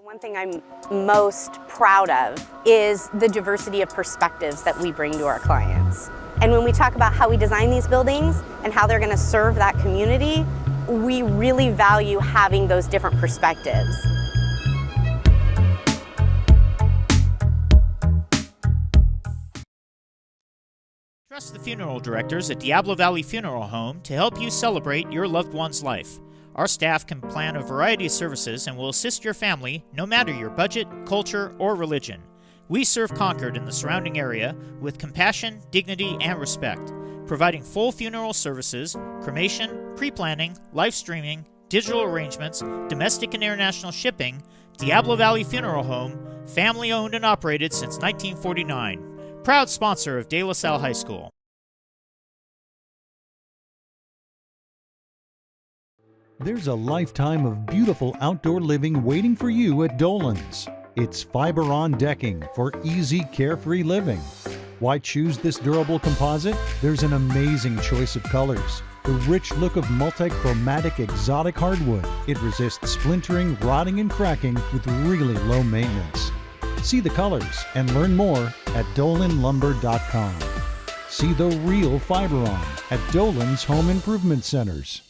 One thing I'm most proud of is the diversity of perspectives that we bring to our clients. And when we talk about how we design these buildings and how they're going to serve that community, we really value having those different perspectives. Trust the funeral directors at Diablo Valley Funeral Home to help you celebrate your loved one's life. Our staff can plan a variety of services and will assist your family no matter your budget, culture, or religion. We serve Concord and the surrounding area with compassion, dignity, and respect, providing full funeral services, cremation, pre-planning, live streaming, digital arrangements, domestic and international shipping. Diablo Valley Funeral Home, family owned and operated since 1949. Proud sponsor of De La Salle High School. There's a lifetime of beautiful outdoor living waiting for you at Dolan's. It's fiber-on decking for easy, carefree living. Why choose this durable composite? There's an amazing choice of colors. The rich look of multi-chromatic exotic hardwood. It resists splintering, rotting, and cracking with really low maintenance. See the colors and learn more at dolanlumber.com. See the real fiber-on at Dolan's Home Improvement Centers.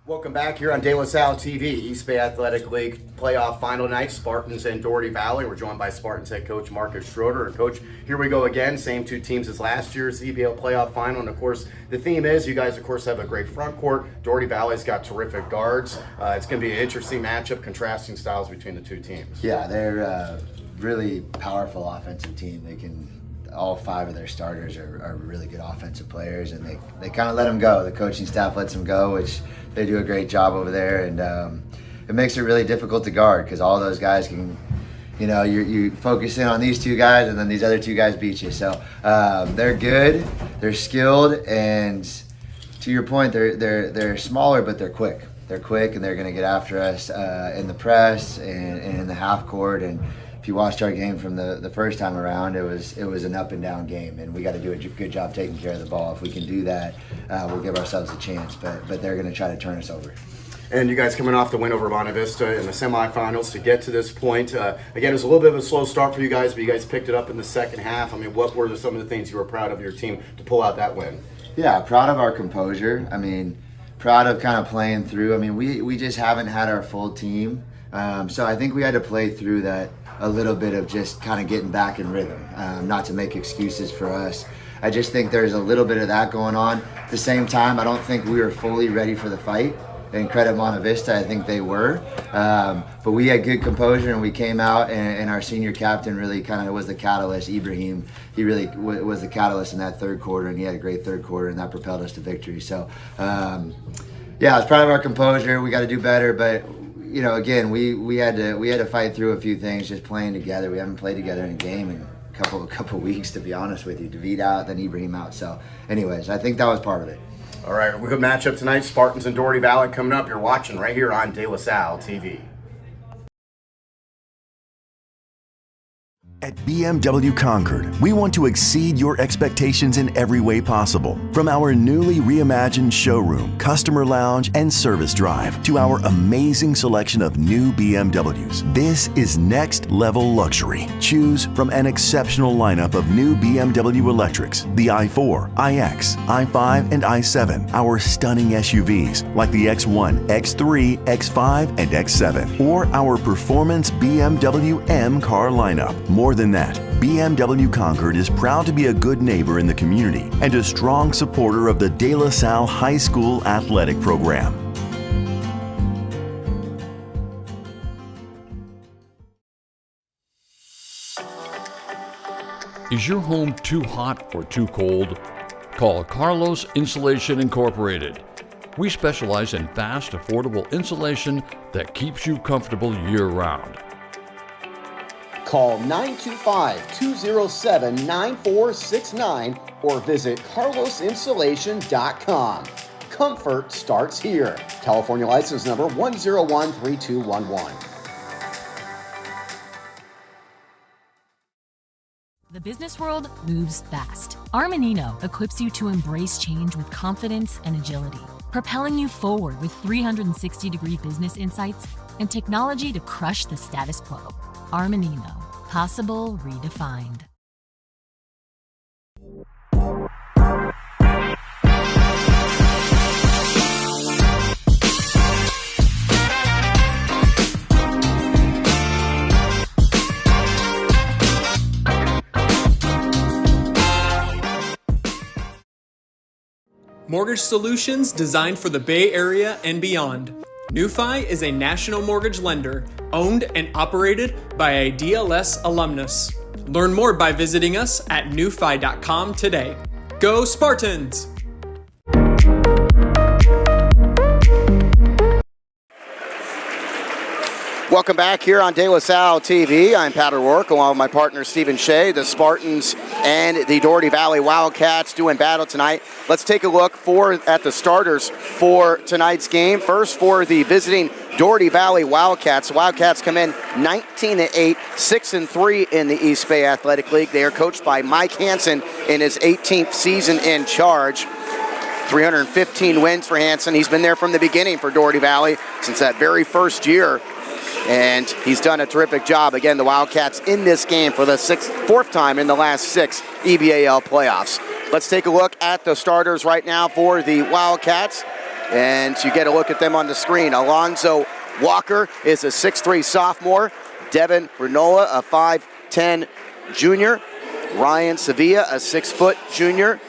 Welcome back here on De La Salle TV, East Bay Athletic League playoff final night, Spartans and Dougherty Valley. We're joined by Spartans head coach Marcus Schroeder. And coach, here we go again, same two teams as last year's EBAL playoff final. And of course, the theme is you guys, of course, have a great front court. Dougherty Valley's got terrific guards. It's going to be an interesting matchup, contrasting styles between the two teams. Yeah, they're a really powerful offensive team. All five of their starters are really good offensive players, and they kind of let them go. The coaching staff lets them go, which they do a great job over there, and it makes it really difficult to guard because all those guys can, you focus in on these two guys, and then these other two guys beat you. So they're good, they're skilled, and to your point, they're smaller, but they're quick. They're quick, and they're going to get after us in the press and in the half court. And if you watched our game from the first time around, it was an up and down game, and we got to do a good job taking care of the ball. If we can do that, we'll give ourselves a chance. But they're going to try to turn us over. And you guys coming off the win over Monte Vista in the semifinals to get to this point. Again, it was a little bit of a slow start for you guys, but you guys picked it up in the second half. I mean, what were some of the things you were proud of your team to pull out that win? Yeah, proud of our composure. I mean, proud of kind of playing through. I mean, we just haven't had our full team. So I think we had to play through that a little bit of just kind of getting back in rhythm, not to make excuses for us. I just think there's a little bit of that going on. At the same time, I don't think we were fully ready for the fight. And credit Monte Vista, I think they were. But we had good composure, and we came out, and our senior captain really kind of was the catalyst. Ibrahim, he really was the catalyst in that third quarter, and he had a great third quarter, and that propelled us to victory. So, yeah, I was proud of our composure. We got to do better, but again, we had to fight through a few things just playing together. We haven't played together in a game in a couple weeks, to be honest with you. David out, then Ibrahim out. So, anyways, I think that was part of it. All right, we have a matchup tonight, Spartans and Dougherty Valley coming up. You're watching right here on De La Salle TV. At BMW Concord, we want to exceed your expectations in every way possible. From our newly reimagined showroom, customer lounge, and service drive to our amazing selection of new BMWs. This is next level luxury. Choose from an exceptional lineup of new BMW electrics, the i4, iX, i5, and i7, our stunning SUVs like the X1, X3, X5, and X7, or our performance BMW M car lineup. More than that, BMW Concord is proud to be a good neighbor in the community and a strong supporter of the De La Salle High School athletic program. Is your home too hot or too cold? Call Carlos Insulation Incorporated. We specialize in fast, affordable insulation that keeps you comfortable year-round. Call 925-207-9469 or visit carlosinsulation.com. Comfort starts here. California license number 1013211. The business world moves fast. Armanino equips you to embrace change with confidence and agility, propelling you forward with 360-degree business insights and technology to crush the status quo. Armanino. Possible redefined. Mortgage solutions designed for the Bay Area and beyond. NewFi is a national mortgage lender owned and operated by a DLS alumnus. Learn more by visiting us at newfi.com today. Go Spartans! Welcome back here on De La Salle TV. I'm Pat O'Rourke along with my partner Stephen Shea. The Spartans and the Dougherty Valley Wildcats doing battle tonight. Let's take a look at the starters for tonight's game. First, for the visiting Dougherty Valley Wildcats. The Wildcats come in 19-8, 6-3 in the East Bay Athletic League. They are coached by Mike Hansen in his 18th season in charge. 315 wins for Hansen. He's been there from the beginning for Dougherty Valley since that very first year. And he's done a terrific job. Again, the Wildcats in this game for the fourth time in the last 6 EBAL playoffs. Let's take a look at the starters right now for the Wildcats. And you get a look at them on the screen. Alonzo Walker is a 6'3 sophomore. Devin Renola, a 5'10 junior. Ryan Sevilla, a 6-foot junior.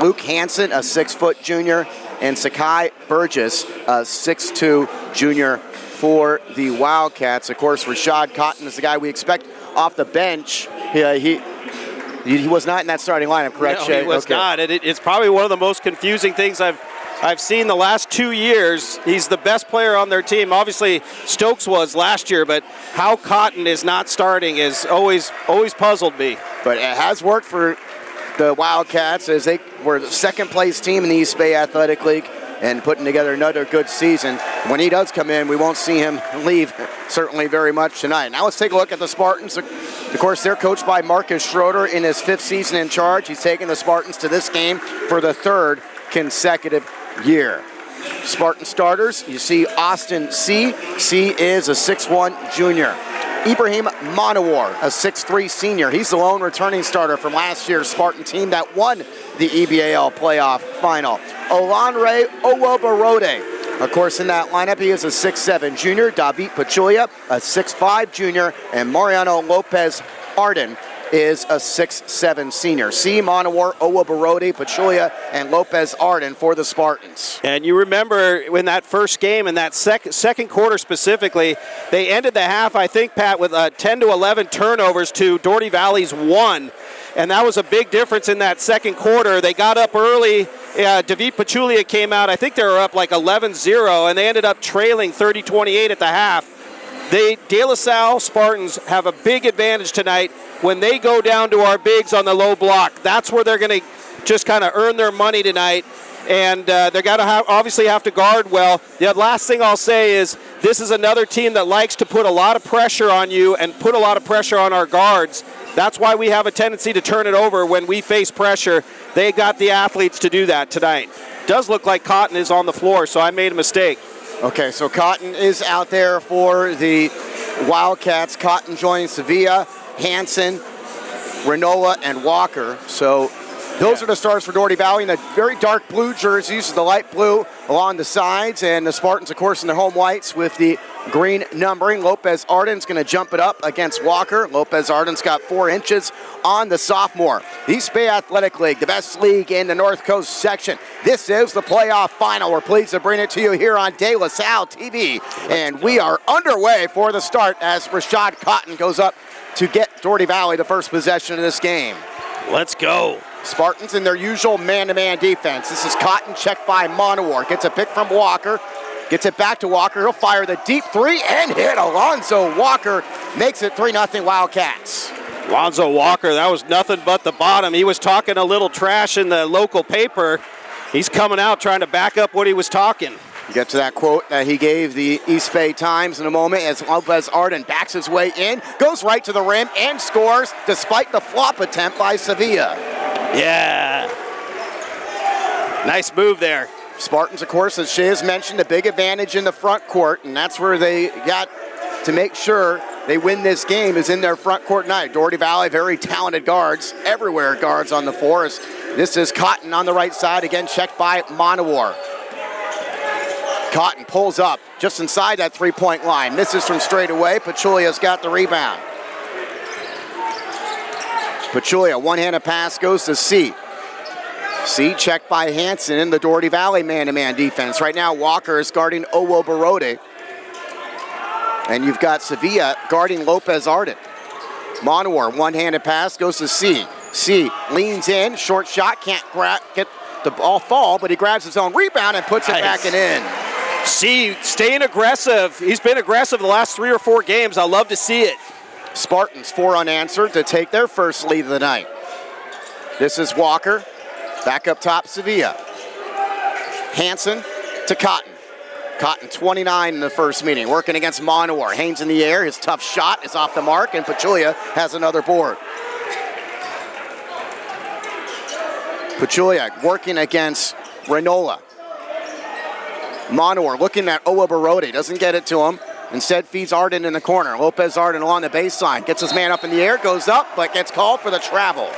Luke Hansen, a 6-foot junior. And Sakai Burgess, a 6'2 junior for the Wildcats. Of course, Rashad Cotton is the guy we expect off the bench. He was not in that starting lineup, correct, Shay? No, he was not. It's probably one of the most confusing things I've seen the last 2 years. He's the best player on their team. Obviously, Stokes was last year, but how Cotton is not starting is always puzzled me. But it has worked for the Wildcats as they were the second-place team in the East Bay Athletic League and putting together another good season. When he does come in, we won't see him leave certainly very much tonight. Now let's take a look at the Spartans. Of course, they're coached by Marcus Schroeder in his 5th season in charge. He's taken the Spartans to this game for the 3rd consecutive year. Spartan starters, you see Austin C. C is a 6'1 junior. Ibrahim Monowar, a 6'3 senior. He's the lone returning starter from last year's Spartan team that won the EBAL playoff final. Olanre Owoborode, of course, in that lineup, he is a 6'7 junior. David Pachulia, a 6'5 junior. And Mariano Lopez Arden is a 6'7 senior. C. Monowar, Owoborode, Pachulia, and Lopez Arden for the Spartans. And you remember in that first game, in that second quarter specifically, they ended the half, I think, Pat, with 10 to 11 turnovers to Dougherty Valley's 1. And that was a big difference in that second quarter. They got up early. David Pachulia came out. I think they were up like 11-0, and they ended up trailing 30-28 at the half. De La Salle Spartans have a big advantage tonight when they go down to our bigs on the low block. That's where they're going to just kind of earn their money tonight. And they're going to obviously have to guard well. The last thing I'll say is this is another team that likes to put a lot of pressure on you and put a lot of pressure on our guards. That's why we have a tendency to turn it over when we face pressure. They got the athletes to do that tonight. Does look like Cotton is on the floor, so I made a mistake. Okay, so Cotton is out there for the Wildcats. Cotton joins Sevilla, Hansen, Renola, and Walker. So those are the stars for Dougherty Valley in the very dark blue jerseys, the light blue along the sides, and the Spartans, of course, in their home whites with the green numbering. Lopez Arden's going to jump it up against Walker. Lopez Arden's got 4 inches on the sophomore. East Bay Athletic League, the best league in the North Coast section. This is the playoff final. We're pleased to bring it to you here on De La Salle TV. And we are underway for the start as Rashad Cotton goes up to get Dougherty Valley the first possession of this game. Let's go. Spartans in their usual man-to-man defense. This is Cotton checked by Monowar. Gets a pick from Walker. Gets it back to Walker. He'll fire the deep 3 and hit. Alonzo Walker makes it 3-0 Wildcats. Alonzo Walker, that was nothing but the bottom. He was talking a little trash in the local paper. He's coming out trying to back up what he was talking. Get to that quote that he gave the East Bay Times in a moment as Lopez Arden backs his way in, goes right to the rim and scores despite the flop attempt by Sevilla. Yeah. Nice move there. Spartans, of course, as Shea has mentioned, a big advantage in the front court, and that's where they got to make sure they win this game is in their front court tonight. Dougherty Valley, very talented guards, everywhere guards on the floor. This is Cotton on the right side, again checked by Monowar. Cotton pulls up just inside that three-point line. Misses from straight away. Pachulia's got the rebound. Pachulia, one-handed pass goes to C. C checked by Hansen in the Dougherty Valley man-to-man defense. Right now, Walker is guarding Owo Barode. And you've got Sevilla guarding Lopez Arden. Monowar, one-handed pass goes to C. C leans in, short shot, can't get the ball fall, but he grabs his own rebound and puts it back and in. C staying aggressive. He's been aggressive the last 3 or 4 games. I love to see it. Spartans 4 unanswered to take their first lead of the night. This is Walker. Back up top, Sevilla. Hansen to Cotton. Cotton 29 in the first meeting, working against Monowar. Haynes in the air, his tough shot is off the mark, and Pachulia has another board. Pachulia working against Renola. Monowar looking at Owo Barode, doesn't get it to him. Instead feeds Arden in the corner. Lopez Arden along the baseline, gets his man up in the air, goes up, but gets called for the travel.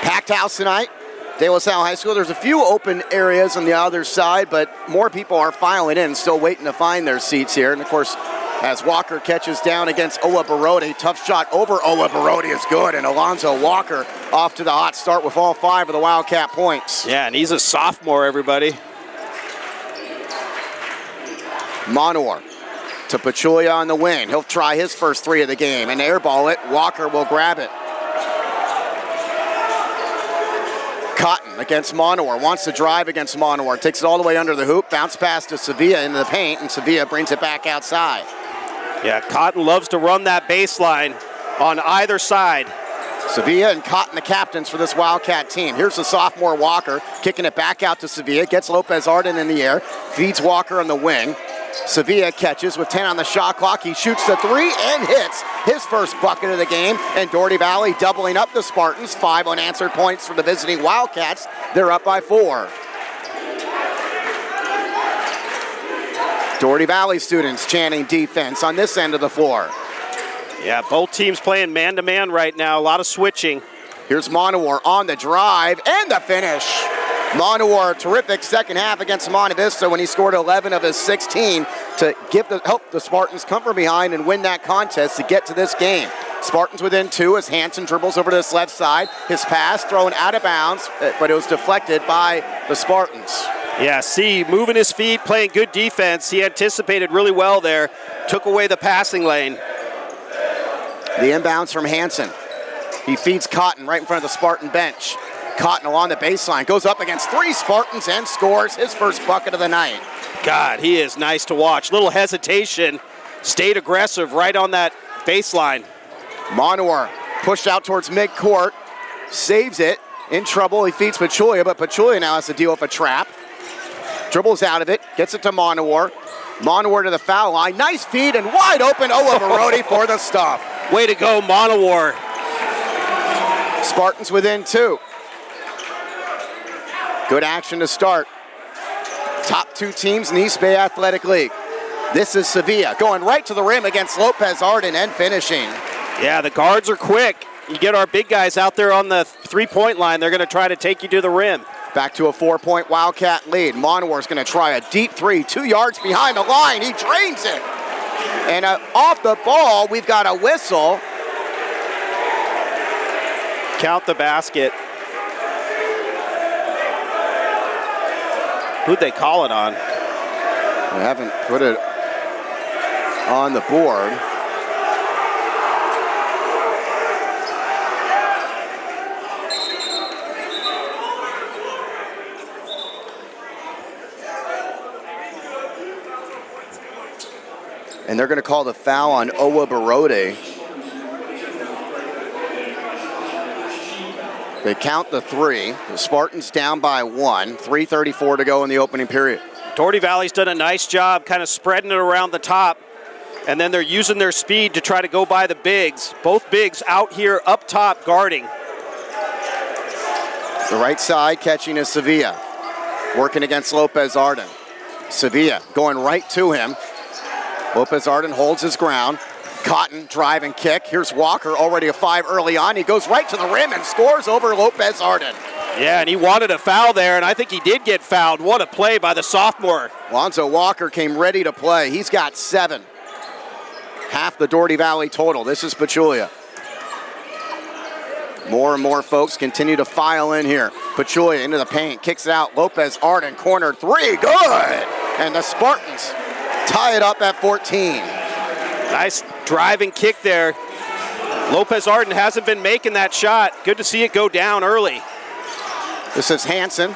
Packed house tonight, De La Salle High School. There's a few open areas on the other side, but more people are filing in, still waiting to find their seats here. And of course, as Walker catches down against Owo Barode, tough shot over Owo Barode is good, and Alonzo Walker off to the hot start with all 5 of the Wildcat points. Yeah, and he's a sophomore, everybody. Monowar to Pachulia on the wing. He'll try his first 3 of the game and airball it. Walker will grab it. Cotton against Monowar, wants to drive against Monowar, takes it all the way under the hoop, bounce pass to Sevilla into the paint, and Sevilla brings it back outside. Yeah, Cotton loves to run that baseline on either side. Sevilla and Cotton, the captains for this Wildcat team. Here's the sophomore Walker, kicking it back out to Sevilla, gets Lopez Arden in the air, feeds Walker on the wing. Sevilla catches with 10 on the shot clock. He shoots the 3 and hits his first bucket of the game. And Dougherty Valley doubling up the Spartans. 5 unanswered points for the visiting Wildcats. They're up by 4. Dougherty Valley students chanting defense on this end of the floor. Yeah, both teams playing man-to-man right now. A lot of switching. Here's Monowar on the drive and the finish. Monowar, terrific second half against Monte Vista when he scored 11 of his 16 to help the Spartans come from behind and win that contest to get to this game. Spartans within 2 as Hansen dribbles over to this left side. His pass thrown out of bounds, but it was deflected by the Spartans. Yeah, C moving his feet, playing good defense. He anticipated really well there, took away the passing lane. The inbounds from Hansen. He feeds Cotton right in front of the Spartan bench. Cotton along the baseline, goes up against 3 Spartans and scores his first bucket of the night. God, he is nice to watch. Little hesitation, stayed aggressive right on that baseline. Monowar pushed out towards midcourt, saves it, in trouble. He feeds Pachulia, but Pachulia now has to deal with a trap. Dribbles out of it, gets it to Monowar. Monowar to the foul line, nice feed and wide open Owo Barode for the stuff. Way to go, Monowar. Spartans within 2. Good action to start. Top 2 teams in the East Bay Athletic League. This is Sevilla going right to the rim against Lopez Arden and finishing. Yeah, the guards are quick. You get our big guys out there on the 3-point line, they're going to try to take you to the rim. Back to a 4-point Wildcat lead. Monowar's going to try a deep 3, 2 yards behind the line. He drains it. And off the ball, we've got a whistle. Count the basket. Who'd they call it on? They haven't put it on the board. And they're going to call the foul on Owo Barode. They count the 3. The Spartans down by 1. 3:34 to go in the opening period. Dougherty Valley's done a nice job kind of spreading it around the top. and then they're using their speed to try to go by the bigs. Both bigs out here up top guarding. The right side catching is Sevilla, working against Lopez Arden. Sevilla going right to him. Lopez Arden holds his ground. Cotton, drive and kick. Here's Walker, already a 5 early on. He goes right to the rim and scores over Lopez Arden. Yeah, and he wanted a foul there, and I think he did get fouled. What a play by the sophomore. Lonzo Walker came ready to play. He's got 7. Half the Dougherty Valley total. This is Pachulia. More and more folks continue to file in here. Pachulia into the paint, kicks it out. Lopez Arden, corner 3, good! And the Spartans tie it up at 14. Nice driving kick there. Lopez Arden hasn't been making that shot. Good to see it go down early. This is Hansen,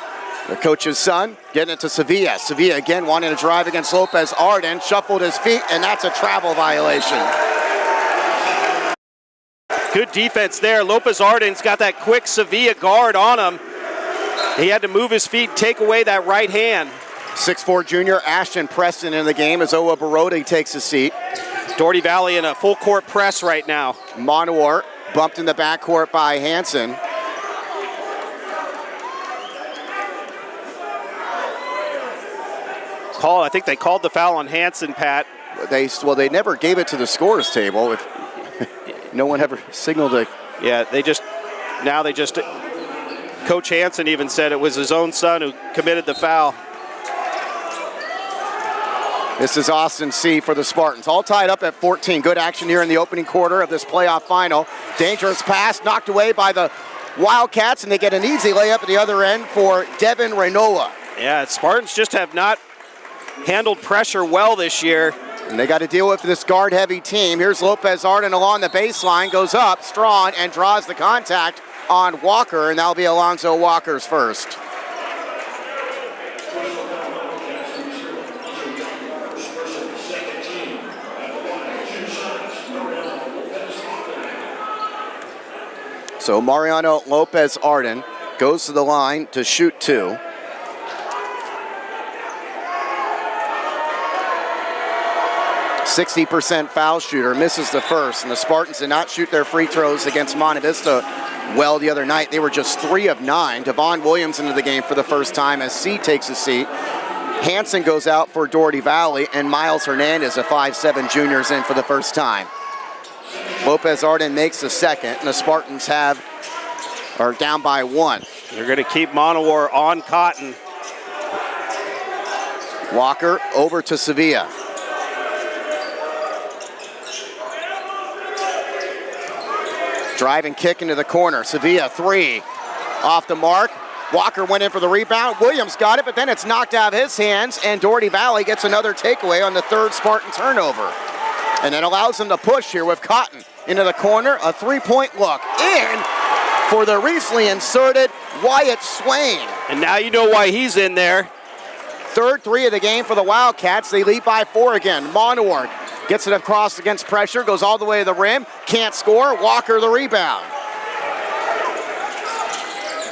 the coach's son, getting it to Sevilla. Sevilla again wanting to drive against Lopez Arden, shuffled his feet, and that's a travel violation. Good defense there. Lopez Arden's got that quick Sevilla guard on him. He had to move his feet, take away that right hand. 6'4" junior Ashton Preston in the game as Owa Barodi takes a seat. Dougherty Valley in a full court press right now. Monowar bumped in the backcourt by Hansen. I think they called the foul on Hansen, Pat. They never gave it to the scorer's table. If no one ever signaled it. Yeah, Coach Hansen even said it was his own son who committed the foul. This is Austin C for the Spartans. All tied up at 14. Good action here in the opening quarter of this playoff final. Dangerous pass knocked away by the Wildcats, and they get an easy layup at the other end for Devin Reynola. Yeah, Spartans just have not handled pressure well this year. And they got to deal with this guard-heavy team. Here's Lopez Arden along the baseline, goes up strong and draws the contact on Walker, and that'll be Alonzo Walker's first. So Mariano Lopez Arden goes to the line to shoot 2. .60% foul shooter, misses the first, and the Spartans did not shoot their free throws against Monte Vista well the other night. They were just 3 of 9. Devon Williams into the game for the first time as C takes a seat. Hansen goes out for Dougherty Valley, and Miles Hernandez, a 5'7" junior, is in for the first time. Lopez Arden makes the second, and the Spartans are down by 1. They're going to keep Monowar on Cotton. Walker over to Sevilla. Drive and kick into the corner. Sevilla 3 off the mark. Walker went in for the rebound. Williams got it, but then it's knocked out of his hands, and Dougherty Valley gets another takeaway on the 3rd Spartan turnover. And that allows them to push here with Cotton into the corner. A 3-point look in for the recently inserted Wyatt Swain. And now you know why he's in there. 3rd 3 of the game for the Wildcats. They lead by 4 again. Monowar gets it across against pressure, goes all the way to the rim, can't score. Walker the rebound.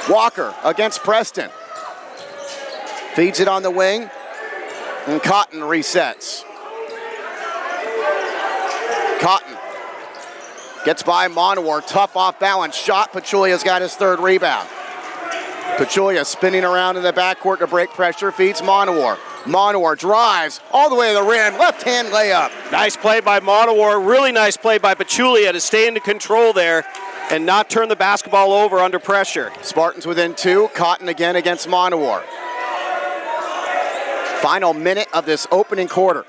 Walker against Preston. Feeds it on the wing, and Cotton resets. Cotton gets by Monowar, tough off balance shot. Pachulia's got his 3rd rebound. Pachulia spinning around in the backcourt to break pressure, feeds Monowar. Monowar drives all the way to the rim, left-hand layup. Nice play by Monowar, really nice play by Pachulia to stay into control there and not turn the basketball over under pressure. Spartans within 2, Cotton again against Monowar. Final minute of this opening quarter.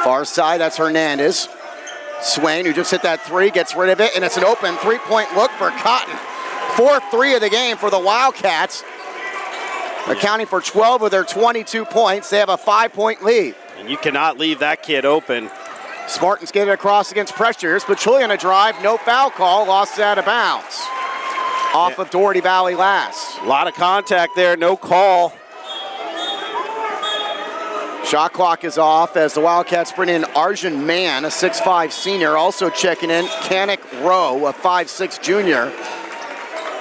Far side, that's Hernandez. Swain, who just hit that 3, gets rid of it, and it's an open 3-point look for Cotton. 4th 3 of the game for the Wildcats, accounting for 12 of their 22 points. They have a 5-point lead. And you cannot leave that kid open. Spartans get it across against pressure. Here's Pachulia on a drive, no foul call, lost it out of bounds. Off of Dougherty Valley last. A lot of contact there, no call. Shot clock is off as the Wildcats bring in Arjun Mann, a 6'5" senior. Also checking in Kanik Rowe, a 5'6" junior.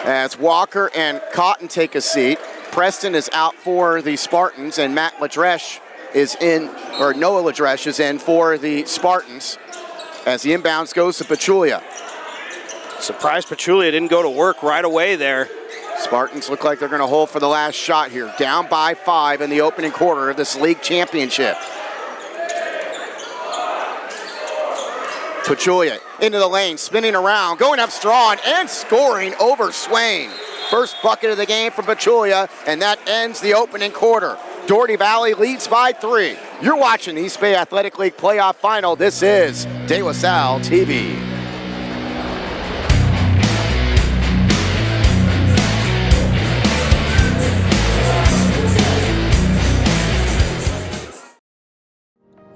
As Walker and Cotton take a seat. Preston is out for the Spartans, and Noah Ladresh is in for the Spartans as the inbounds goes to Pachulia. Surprised Pachulia didn't go to work right away there. Spartans look like they're going to hold for the last shot here. Down by 5 in the opening quarter of this league championship. Pachulia into the lane, spinning around, going up strong, and scoring over Swain. First bucket of the game for Pachulia, and that ends the opening quarter. Dougherty Valley leads by 3. You're watching the East Bay Athletic League playoff final. This is De La Salle TV.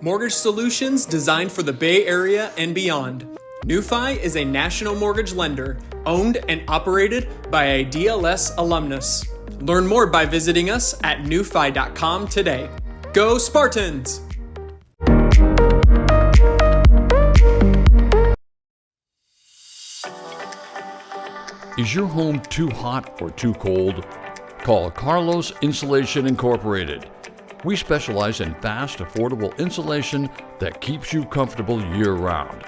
Mortgage solutions designed for the Bay Area and beyond. NewFi is a national mortgage lender owned and operated by a DLS alumnus. Learn more by visiting us at newfi.com today. Go Spartans! Is your home too hot or too cold? Call Carlos Insulation Incorporated. We specialize in fast, affordable insulation that keeps you comfortable year-round.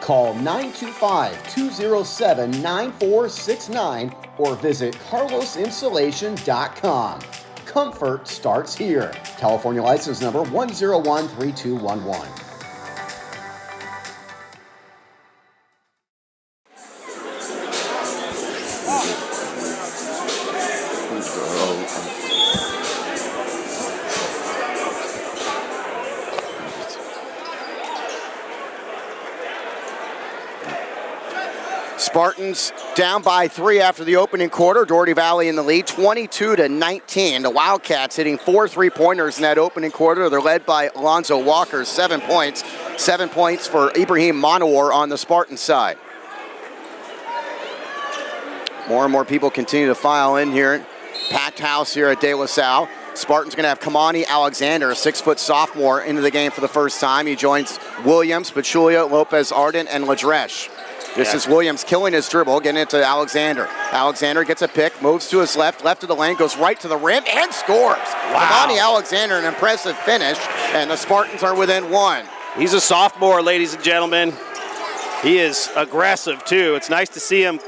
Call 925-207-9469 or visit carlosinsulation.com. Comfort starts here. California license number 1013211. Spartans down by 3 after the opening quarter. Dougherty Valley in the lead, 22-19. The Wildcats hitting 4 3-pointers in that opening quarter. They're led by Alonzo Walker, 7 points. 7 points for Ibrahim Monowar on the Spartan side. More and more people continue to file in here. Packed house here at De La Salle. Spartans going to have Kamani Alexander, a 6-foot sophomore, into the game for the first time. He joins Williams, Pachulia, Lopez Arden, and Ladresh. This is Williams killing his dribble, getting it to Alexander. Alexander gets a pick, moves to his left of the lane, goes right to the rim, and scores. Wow. Kamani Alexander, an impressive finish, and the Spartans are within 1. He's a sophomore, ladies and gentlemen. He is aggressive, too. It's nice to see him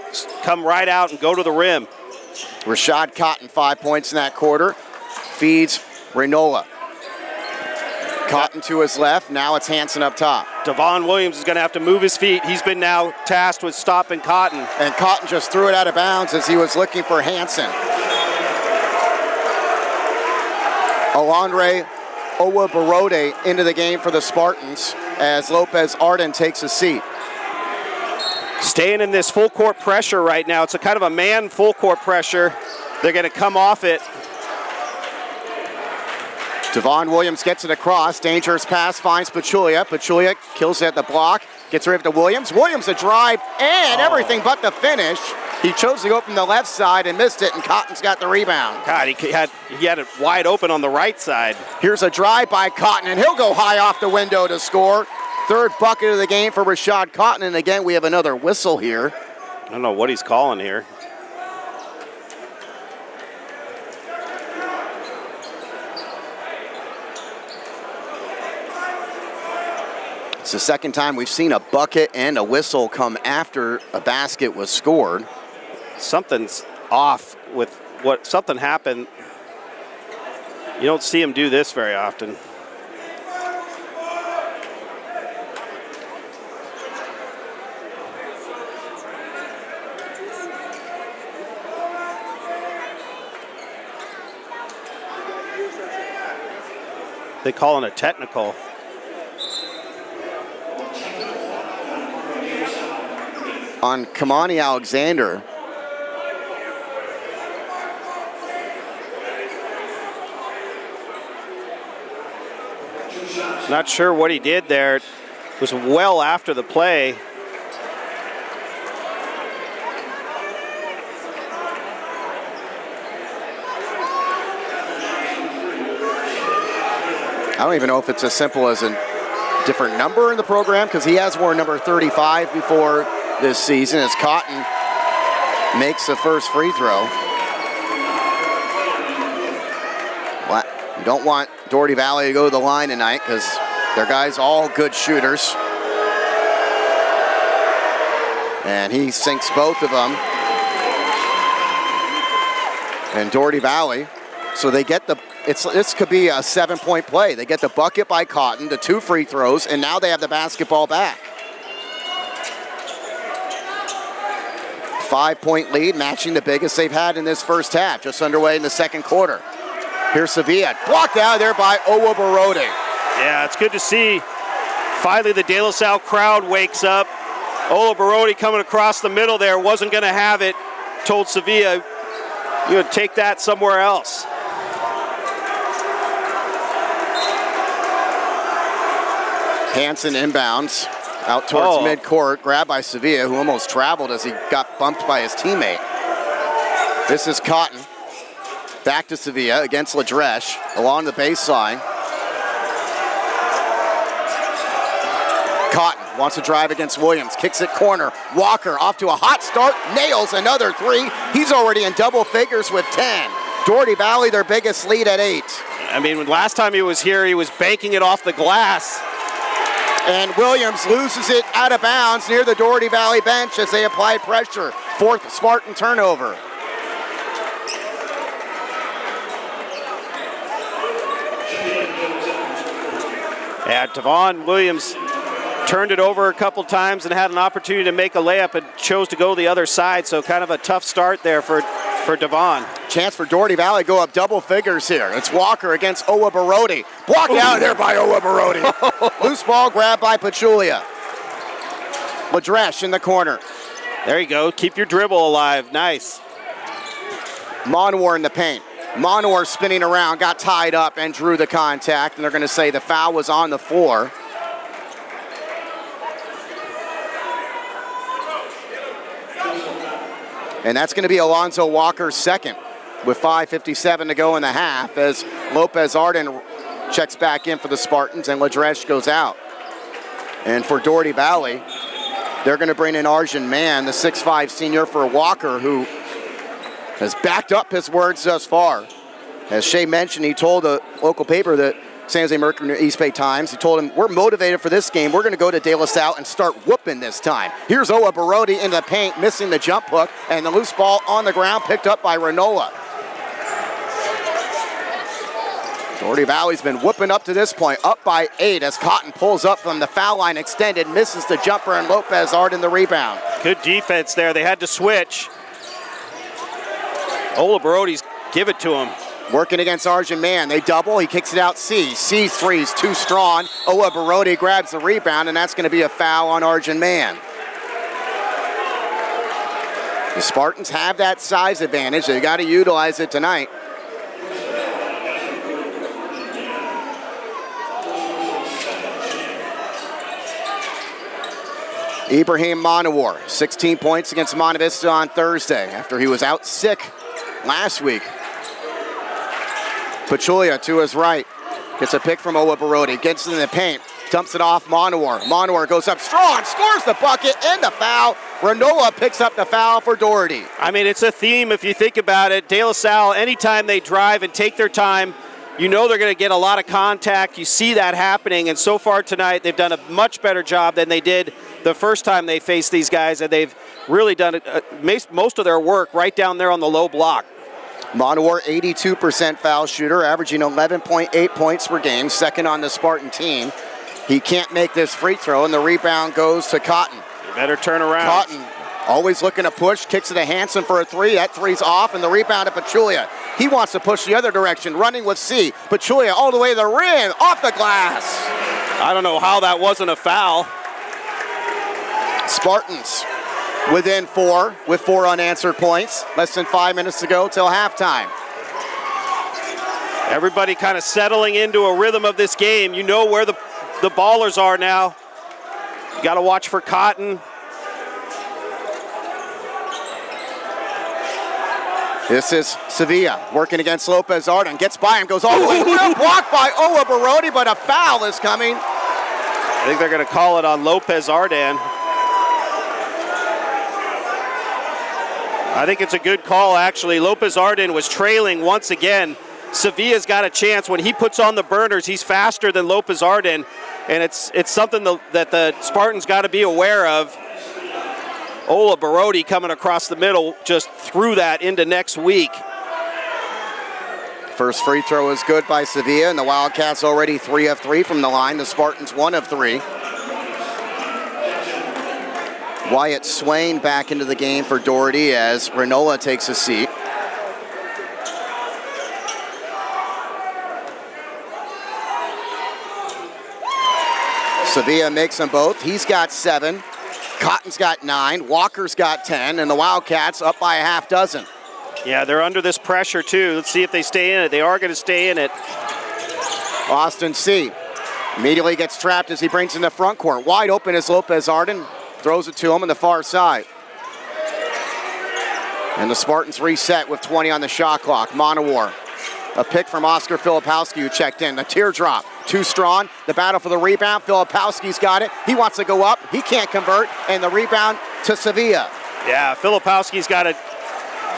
come right out and go to the rim. Rashad Cotton, 5 points in that quarter. Feeds Reynola. Cotton to his left. Now it's Hanson up top. Devon Williams is going to have to move his feet. He's been now tasked with stopping Cotton. And Cotton just threw it out of bounds as he was looking for Hanson. Alondre Owabarode into the game for the Spartans as Lopez Arden takes a seat. Staying in this full court pressure right now. It's a kind of a man full court pressure. They're going to come off it. Devon Williams gets it across. Dangerous pass finds Pachulia. Pachulia kills it at the block. Gets rid of to Williams. Williams a drive and everything but the finish. He chose to go from the left side and missed it, and Cotton's got the rebound. God, he had it wide open on the right side. Here's a drive by Cotton, and he'll go high off the window to score. Third bucket of the game for Rashad Cotton, and again, we have another whistle here. I don't know what he's calling here. It's the second time we've seen a bucket and a whistle come after a basket was scored. Something's off with something happened. You don't see him do this very often. They call it a technical. On Kamani Alexander. Not sure what he did there. It was well after the play. I don't even know if it's as simple as a different number in the program, because he has worn number 35 before this season as Cotton makes the first free throw. You don't want Dougherty Valley to go to the line tonight because their guys all good shooters. And he sinks both of them. And Dougherty Valley, so they get this could be a 7-point play. They get the bucket by Cotton, the 2 free throws, and now they have the basketball back. 5-point lead, matching the biggest they've had in this first half, just underway in the second quarter. Here's Sevilla, blocked out there by Owa Barode. Yeah, it's good to see. Finally, the De La Salle crowd wakes up. Owa Barode coming across the middle there, wasn't going to have it. Told Sevilla, you would take that somewhere else. Hansen inbounds out towards midcourt, grabbed by Sevilla, who almost traveled as he got bumped by his teammate. This is Cotton. Back to Sevilla against Ladresh along the baseline. Cotton wants to drive against Williams, kicks it corner. Walker off to a hot start, nails another 3. He's already in double figures with 10. Dougherty Valley, their biggest lead at 8. I mean, when last time he was here, he was banking it off the glass. And Williams loses it out of bounds near the Dougherty Valley bench as they apply pressure. 4th Spartan turnover. Yeah, Devon Williams turned it over a couple times and had an opportunity to make a layup and chose to go the other side, so kind of a tough start there for Devon. Chance for Dougherty Valley go up double figures here. It's Walker against Owa Barode. Blocked out there by Owa Barode. Loose ball grabbed by Pachulia. Ladresh in the corner. There you go. Keep your dribble alive. Nice. Monwar in the paint. Monwar spinning around, got tied up and drew the contact, and they're going to say the foul was on the floor. And that's going to be Alonzo Walker's second with 5:57 to go in the half as Lopez Arden checks back in for the Spartans and Ladresh goes out. And for Dougherty Valley, they're going to bring in Arjun Mann, the 6'5 senior for Walker, who has backed up his words thus far. As Shea mentioned, he told a local paper that San Jose Mercury East Bay Times, he told him, we're motivated for this game. We're going to go to De La Salle and start whooping this time. Here's Owa Barode into the paint, missing the jump hook, and the loose ball on the ground picked up by Renola. Dougherty Valley's been whooping up to this point, up by 8 as Cotton pulls up from the foul line extended, misses the jumper, and Lopez Arden the rebound. Good defense there. They had to switch. Owa Barode's give it to him. Working against Arjun Mann. They double. He kicks it out C. C's 3's too strong. Owa Barode grabs the rebound, and that's going to be a foul on Arjun Mann. The Spartans have that size advantage. They got to utilize it tonight. Ibrahim Monowar, 16 points against Monte Vista on Thursday after he was out sick last week. Pachulia to his right, gets a pick from Owa Barode, gets in the paint, dumps it off Monowar. Monowar goes up strong, scores the bucket and the foul. Renola picks up the foul for Dougherty. I mean, it's a theme if you think about it. De La Salle, anytime they drive and take their time, you know they're going to get a lot of contact. You see that happening, and so far tonight they've done a much better job than they did the first time they faced these guys, and they've really done most of their work right down there on the low block. Monowar, 82% foul shooter, averaging 11.8 points per game, second on the Spartan team. He can't make this free throw, and the rebound goes to Cotton. You better turn around. Cotton always looking to push, kicks it to Hansen for a 3. That 3's off, and the rebound to Pachulia. He wants to push the other direction, running with C. Pachulia all the way to the rim, off the glass. I don't know how that wasn't a foul. Spartans within 4 with 4 unanswered points. Less than 5 minutes to go till halftime. Everybody kind of settling into a rhythm of this game. You know where the ballers are now. You got to watch for Cotton. This is Sevilla working against Lopez Arden. Gets by him, goes all the way through. Blocked by Owa Barode, but a foul is coming. I think they're going to call it on Lopez Arden. I think it's a good call, actually. Lopez Arden was trailing once again. Sevilla's got a chance. When he puts on the burners, he's faster than Lopez Arden, and it's something that the Spartans got to be aware of. Ola Barodi coming across the middle just threw that into next week. First free throw is good by Sevilla, and the Wildcats already 3 of 3 from the line. The Spartans 1 of 3. Wyatt Swain back into the game for Dougherty as Renola takes a seat. Sevilla makes them both. He's got 7. Cotton's got 9. Walker's got 10. And the Wildcats up by a half dozen. Yeah, they're under this pressure too. Let's see if they stay in it. They are going to stay in it. Austin C. immediately gets trapped as he brings in the front court. Wide open is Lopez Arden. Throws it to him on the far side. And the Spartans reset with 20 on the shot clock. Monowar. A pick from Oscar Filipowski who checked in. The teardrop. Too strong. The battle for the rebound. Filipowski's got it. He wants to go up. He can't convert. And the rebound to Sevilla. Yeah, Filipowski's got to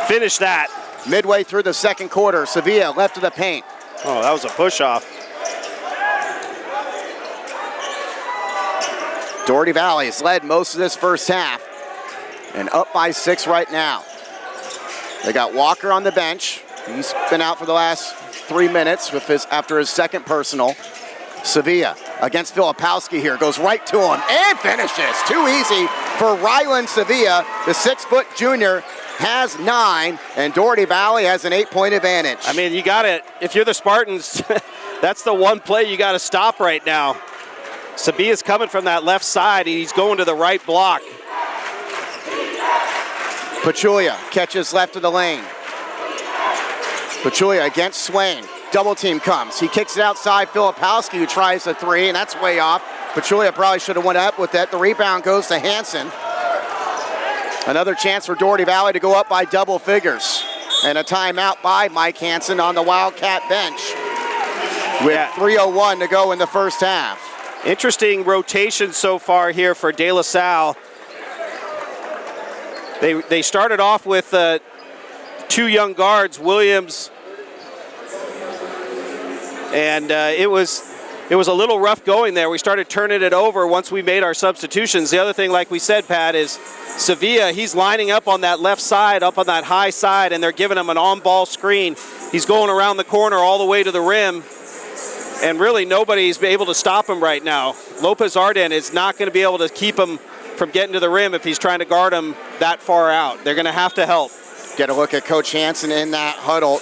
finish that. Midway through the second quarter, Sevilla left of the paint. Oh, that was a push-off. Dougherty Valley has led most of this first half and up by 6 right now. They got Walker on the bench. He's been out for the last 3 minutes after his second personal. Sevilla against Filipowski here, goes right to him and finishes. Too easy for Rylan Sevilla. The 6-foot junior has 9, and Dougherty Valley has an 8-point advantage. I mean, you got it. If you're the Spartans, that's the one play you got to stop right now. Sevilla's coming from that left side. He's going to the right block. Pachulia catches left of the lane. Pachulia against Swain. Double team comes. He kicks it outside. Filipowski who tries a 3, and that's way off. Pachulia probably should have went up with that. The rebound goes to Hansen. Another chance for Dougherty Valley to go up by double figures. And a timeout by Mike Hansen on the Wildcat bench with 3:01 to go in the first half. Interesting rotation so far here for De La Salle. They started off with 2 young guards, Williams, and it was a little rough going there. We started turning it over once we made our substitutions. The other thing, like we said, Pat, is Sevilla, he's lining up on that left side, up on that high side, and they're giving him an on-ball screen. He's going around the corner all the way to the rim, and really nobody's able to stop him right now. Lopez Arden is not going to be able to keep him from getting to the rim if he's trying to guard him that far out. They're going to have to help. Get a look at Coach Hansen in that huddle.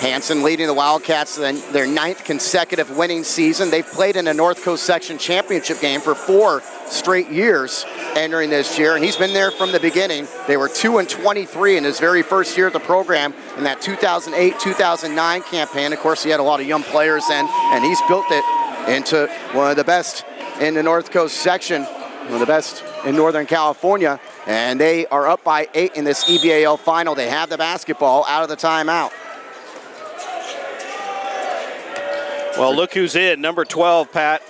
Hansen leading the Wildcats in their 9th consecutive winning season. They've played in a North Coast Section championship game for 4 straight years entering this year, and he's been there from the beginning. They were 2-23 in his very first year of the program in that 2008-2009 campaign. Of course, he had a lot of young players then, and he's built it into one of the best in the North Coast Section, one of the best in Northern California, and they are up by 8 in this EBAL final. They have the basketball out of the timeout. Well, look who's in, number 12, Pat.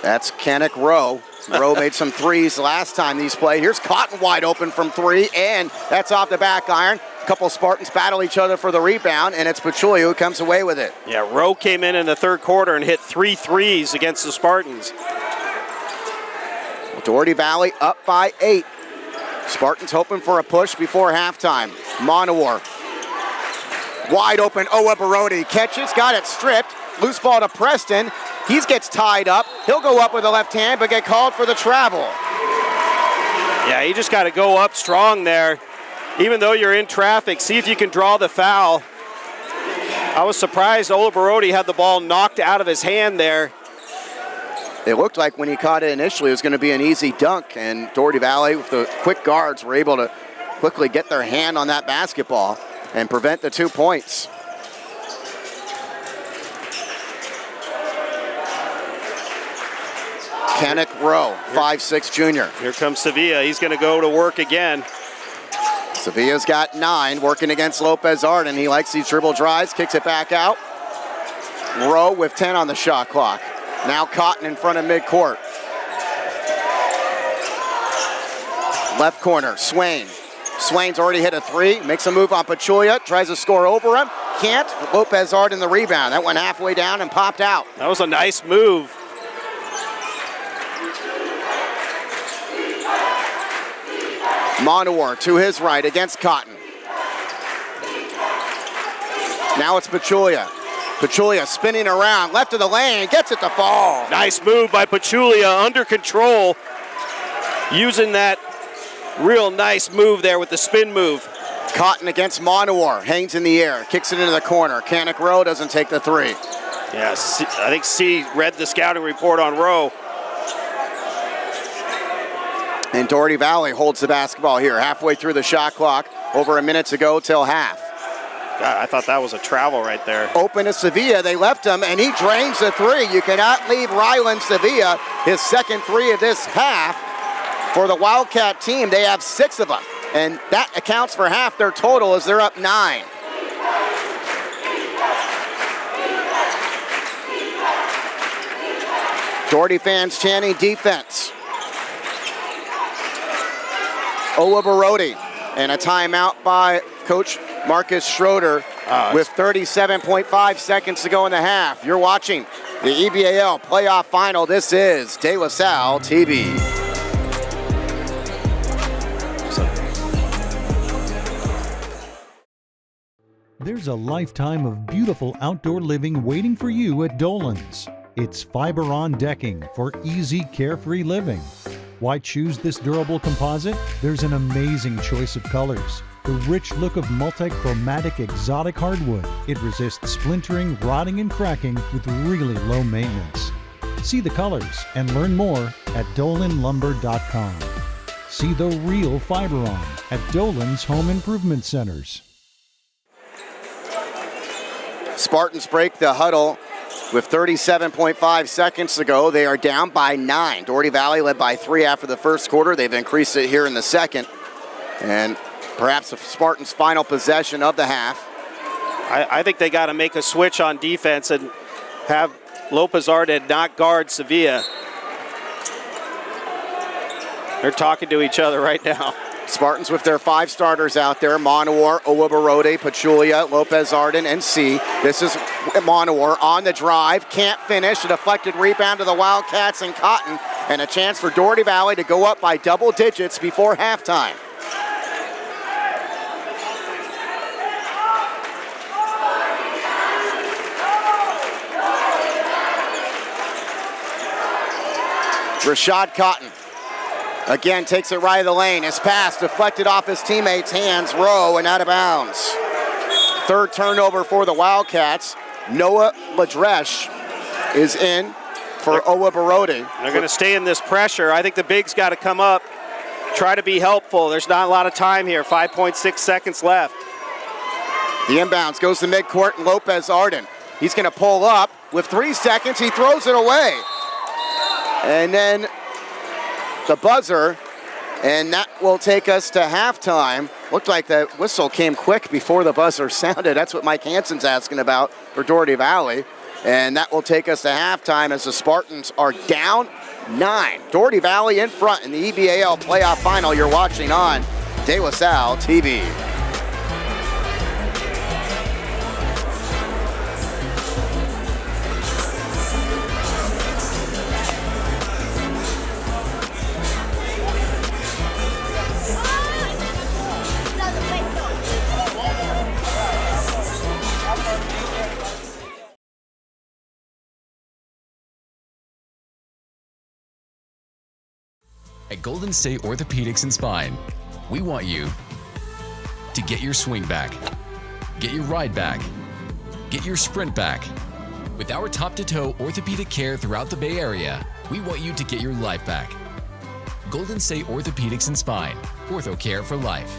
That's Kenneth Rowe. Rowe made some threes last time these played. Here's Cotton wide open from 3, and that's off the back iron. A couple Spartans battle each other for the rebound, and it's Pachulia who comes away with it. Yeah, Rowe came in the third quarter and hit 3 threes against the Spartans. Dougherty Valley up by 8. Spartans hoping for a push before halftime. Monowar. Wide open, Owa Barodi catches, got it stripped. Loose ball to Preston. He gets tied up. He'll go up with the left hand, but get called for the travel. Yeah, you just got to go up strong there. Even though you're in traffic, see if you can draw the foul. I was surprised Ola Barodi had the ball knocked out of his hand there. It looked like when he caught it initially, it was going to be an easy dunk, and Dougherty Valley, with the quick guards, were able to quickly get their hand on that basketball and prevent the 2 points. Kenneth Rowe, 5'6" junior. Here comes Sevilla. He's going to go to work again. Sevilla's got 9, working against Lopez Arden. He likes these dribble drives, kicks it back out. Rowe with 10 on the shot clock. Now Cotton in front of midcourt. Left corner, Swain. Swain's already hit a 3, makes a move on Pachulia, tries to score over him. can't. Lopez Arden the rebound. That went halfway down and popped out. That was a nice move. Monowar to his right against Cotton. Now it's Pachulia. Pachulia spinning around, left of the lane, gets it to fall. Nice move by Pachulia, under control. Using that real nice move there with the spin move. Cotton against Monowar, hangs in the air, kicks it into the corner. Canic Rowe doesn't take the three. Yeah, I think C read the scouting report on Rowe. And Dougherty Valley holds the basketball here, halfway through the shot clock, over a minute to go till half. God, I thought that was a travel right there. Open to Sevilla, they left him, and he drains the three. You cannot leave Ryland Sevilla, his second three of this half. For the Wildcat team, they have 6 of them, and that accounts for half their total as they're up 9. Dougherty fans chanting defense. Ola Barodi, and a timeout by Coach Marcus Schroeder with 37.5 seconds to go in the half. You're watching the EBAL playoff final. This is De La Salle TV. There's a lifetime of beautiful outdoor living waiting for you at Dolan's. It's fiber-on decking for easy, carefree living. Why choose this durable composite? There's an amazing choice of colors. The rich look of multi-chromatic exotic hardwood. It resists splintering, rotting, and cracking with really low maintenance. See the colors and learn more at dolanlumber.com. See the real fiber-on at Dolan's Home Improvement Centers. Spartans break the huddle with 37.5 seconds to go. They are down by 9. Dougherty Valley led by 3 after the first quarter. They've increased it here in the second. And perhaps the Spartans' final possession of the half. I think they got to make a switch on defense and have Lopez Arden not guard Sevilla. They're talking to each other right now. Spartans with their 5 starters out there. Monowar, Owabarode, Pachulia, Lopez Arden, and C. This is Monowar on the drive. Can't finish. A deflected rebound to the Wildcats and Cotton. And a chance for Dougherty Valley to go up by double digits before halftime. Rashad Cotton again takes it right of the lane. His pass deflected off his teammate's hands. Rowe and out of bounds. Third turnover for the Wildcats. Noah Ladresh is in for Owa Barodi. They're going to stay in this pressure. I think the bigs got to come up, try to be helpful. There's not a lot of time here. 5.6 seconds left. The inbounds goes to midcourt and Lopez Arden. He's going to pull up with 3 seconds. He throws it away. And then the buzzer, and that will take us to halftime. Looked like the whistle came quick before the buzzer sounded. That's what Mike Hansen's asking about for Dougherty Valley. And that will take us to halftime as the Spartans are down 9. Dougherty Valley in front in the EBAL playoff final. You're watching on De La Salle TV. At Golden State Orthopedics and Spine, we want you to get your swing back, get your ride back, get your sprint back. With our top-to-toe orthopedic care throughout the Bay Area, we want you to get your life back. Golden State Orthopedics and Spine, ortho care for life.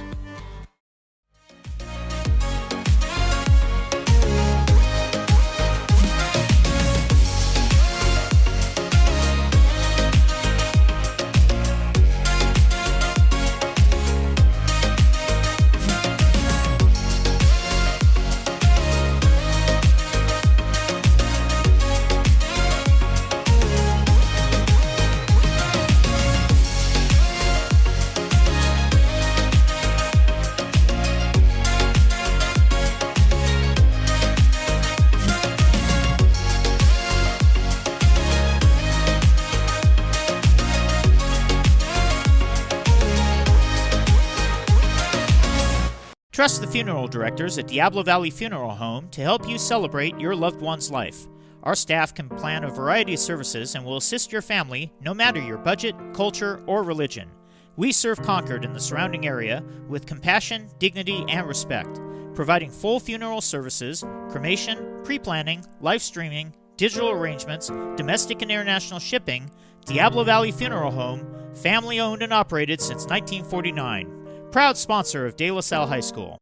Trust the funeral directors at Diablo Valley Funeral Home to help you celebrate your loved one's life. Our staff can plan a variety of services and will assist your family no matter your budget, culture, or religion. We serve Concord and the surrounding area with compassion, dignity, and respect, providing full funeral services, cremation, pre-planning, live streaming, digital arrangements, domestic and international shipping. Diablo Valley Funeral Home, family owned and operated since 1949. Proud sponsor of De La Salle High School.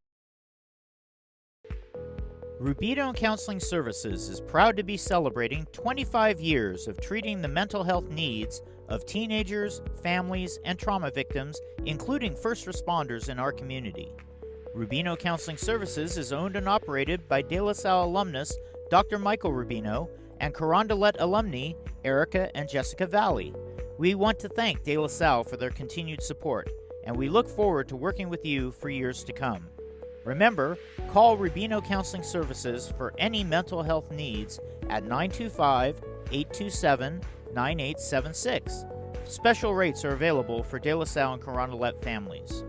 Rubino Counseling Services is proud to be celebrating 25 years of treating the mental health needs of teenagers, families, and trauma victims, including first responders in our community. Rubino Counseling Services is owned and operated by De La Salle alumnus Dr. Michael Rubino and Carondelet alumni Erica and Jessica Valley. We want to thank De La Salle for their continued support, and we look forward to working with you for years to come. Remember, call Rubino Counseling Services for any mental health needs at 925-827-9876. Special rates are available for De La Salle and Carondelet families.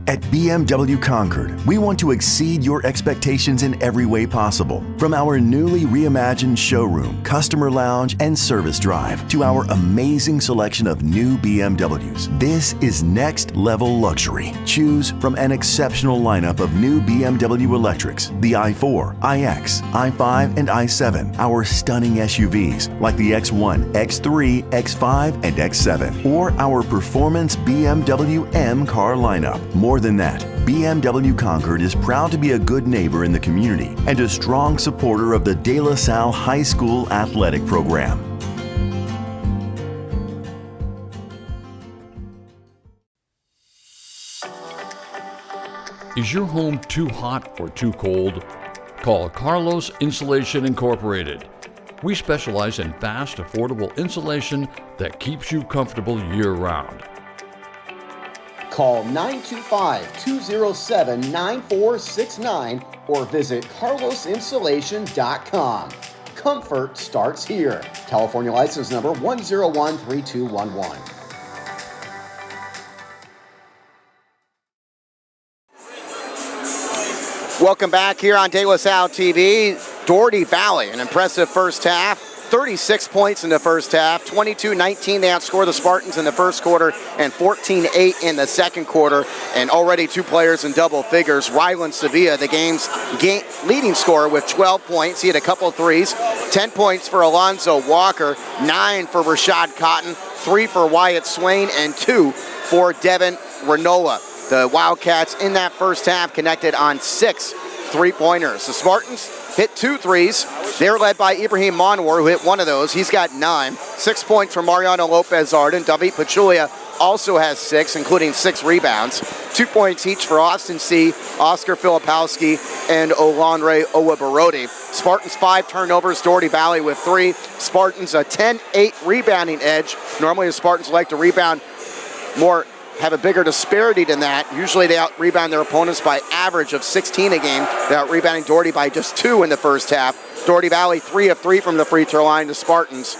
At BMW Concord, we want to exceed your expectations in every way possible. From our newly reimagined showroom, customer lounge, and service drive to our amazing selection of new BMWs, this is next level luxury. Choose from an exceptional lineup of new BMW electrics, the i4, iX, i5, and i7, our stunning SUVs like the X1, X3, X5, and X7, or our performance BMW M car lineup. More than that, BMW Concord is proud to be a good neighbor in the community and a strong supporter of the De La Salle High School athletic program. Is your home too hot or too cold? Call Carlos Insulation Incorporated. We specialize in fast, affordable insulation that keeps you comfortable year-round. Call 925-207-9469 or visit carlosinsulation.com. Comfort starts here. California license number 1013211. Welcome back here on De La Salle TV. Dougherty Valley, an impressive first half. 36 points in the first half, 22-19 they outscore the Spartans in the first quarter and 14-8 in the second quarter, and already two players in double figures. Ryland Sevilla, the game's leading scorer with 12 points. He had a couple of threes, 10 points for Alonzo Walker, 9 for Rashad Cotton, 3 for Wyatt Swain, and 2 for Devin Renola. The Wildcats in that first half connected on 6 three-pointers. The Spartans hit 2 threes. They're led by Ibrahim Monwar, who hit one of those. He's got 9. 6 points from Mariano Lopez-Arden. David Pachulia also has 6, including 6 rebounds. 2 points each for Austin C., Oscar Filipowski, and Olanre Owabarodi. Spartans 5 turnovers, Dougherty Valley with 3. Spartans a 10-8 rebounding edge. Normally the Spartans like to rebound more, have a bigger disparity than that. Usually they out-rebound their opponents by average of 16 a game. They're out-rebounding Dougherty by just 2 in the first half. Dougherty Valley 3 of 3 from the free throw line. The Spartans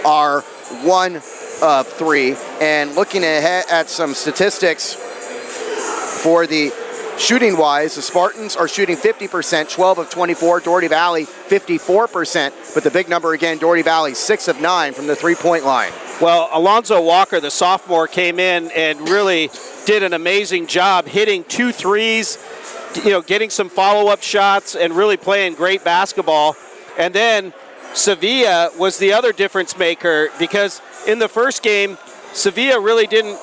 are 1 of 3. And looking ahead at some statistics for the shooting-wise, the Spartans are shooting 50%, 12 of 24. Dougherty Valley 54%. But the big number again, Dougherty Valley 6 of 9 from the three-point line. Well, Alonzo Walker, the sophomore, came in and really did an amazing job hitting 2 threes, getting some follow-up shots and really playing great basketball. And then Sevilla was the other difference maker, because in the first game, Sevilla really didn't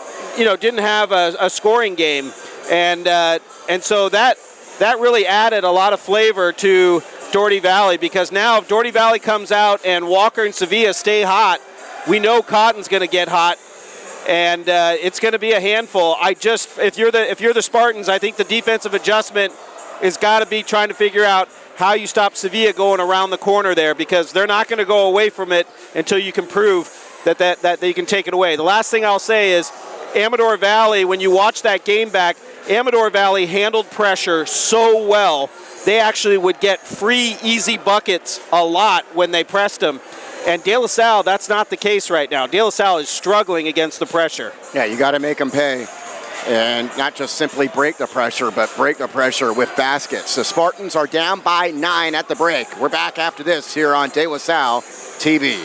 have a scoring game. And so that really added a lot of flavor to Dougherty Valley, because now if Dougherty Valley comes out and Walker and Sevilla stay hot, we know Cotton's going to get hot, and it's going to be a handful. If you're the Spartans, I think the defensive adjustment has got to be trying to figure out how you stop Sevilla going around the corner there, because they're not going to go away from it until you can prove that you can take it away. The last thing I'll say is Amador Valley, when you watch that game back, Amador Valley handled pressure so well. They actually would get free, easy buckets a lot when they pressed them. And De La Salle, that's not the case right now. De La Salle is struggling against the pressure. Yeah, you got to make them pay. And not just simply break the pressure, but break the pressure with baskets. The Spartans are down by 9 at the break. We're back after this here on De La Salle TV.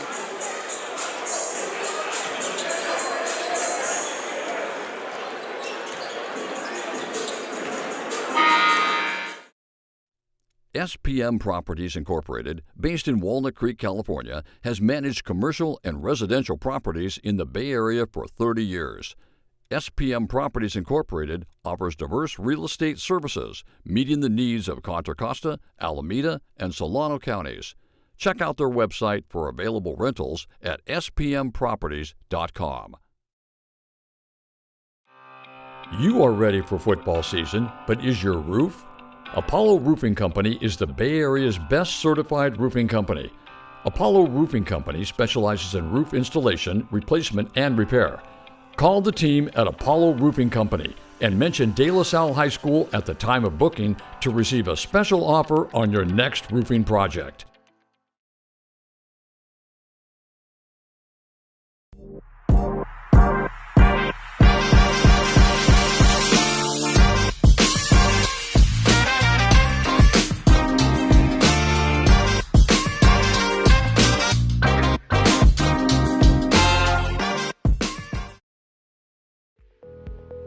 SPM Properties Incorporated, based in Walnut Creek, California, has managed commercial and residential properties in the Bay Area for 30 years. SPM Properties Incorporated offers diverse real estate services, meeting the needs of Contra Costa, Alameda, and Solano counties. Check out their website for available rentals at spmproperties.com. You are ready for football season, but is your roof? Apollo Roofing Company is the Bay Area's best certified roofing company. Apollo Roofing Company specializes in roof installation, replacement, and repair. Call the team at Apollo Roofing Company and mention De La Salle High School at the time of booking to receive a special offer on your next roofing project.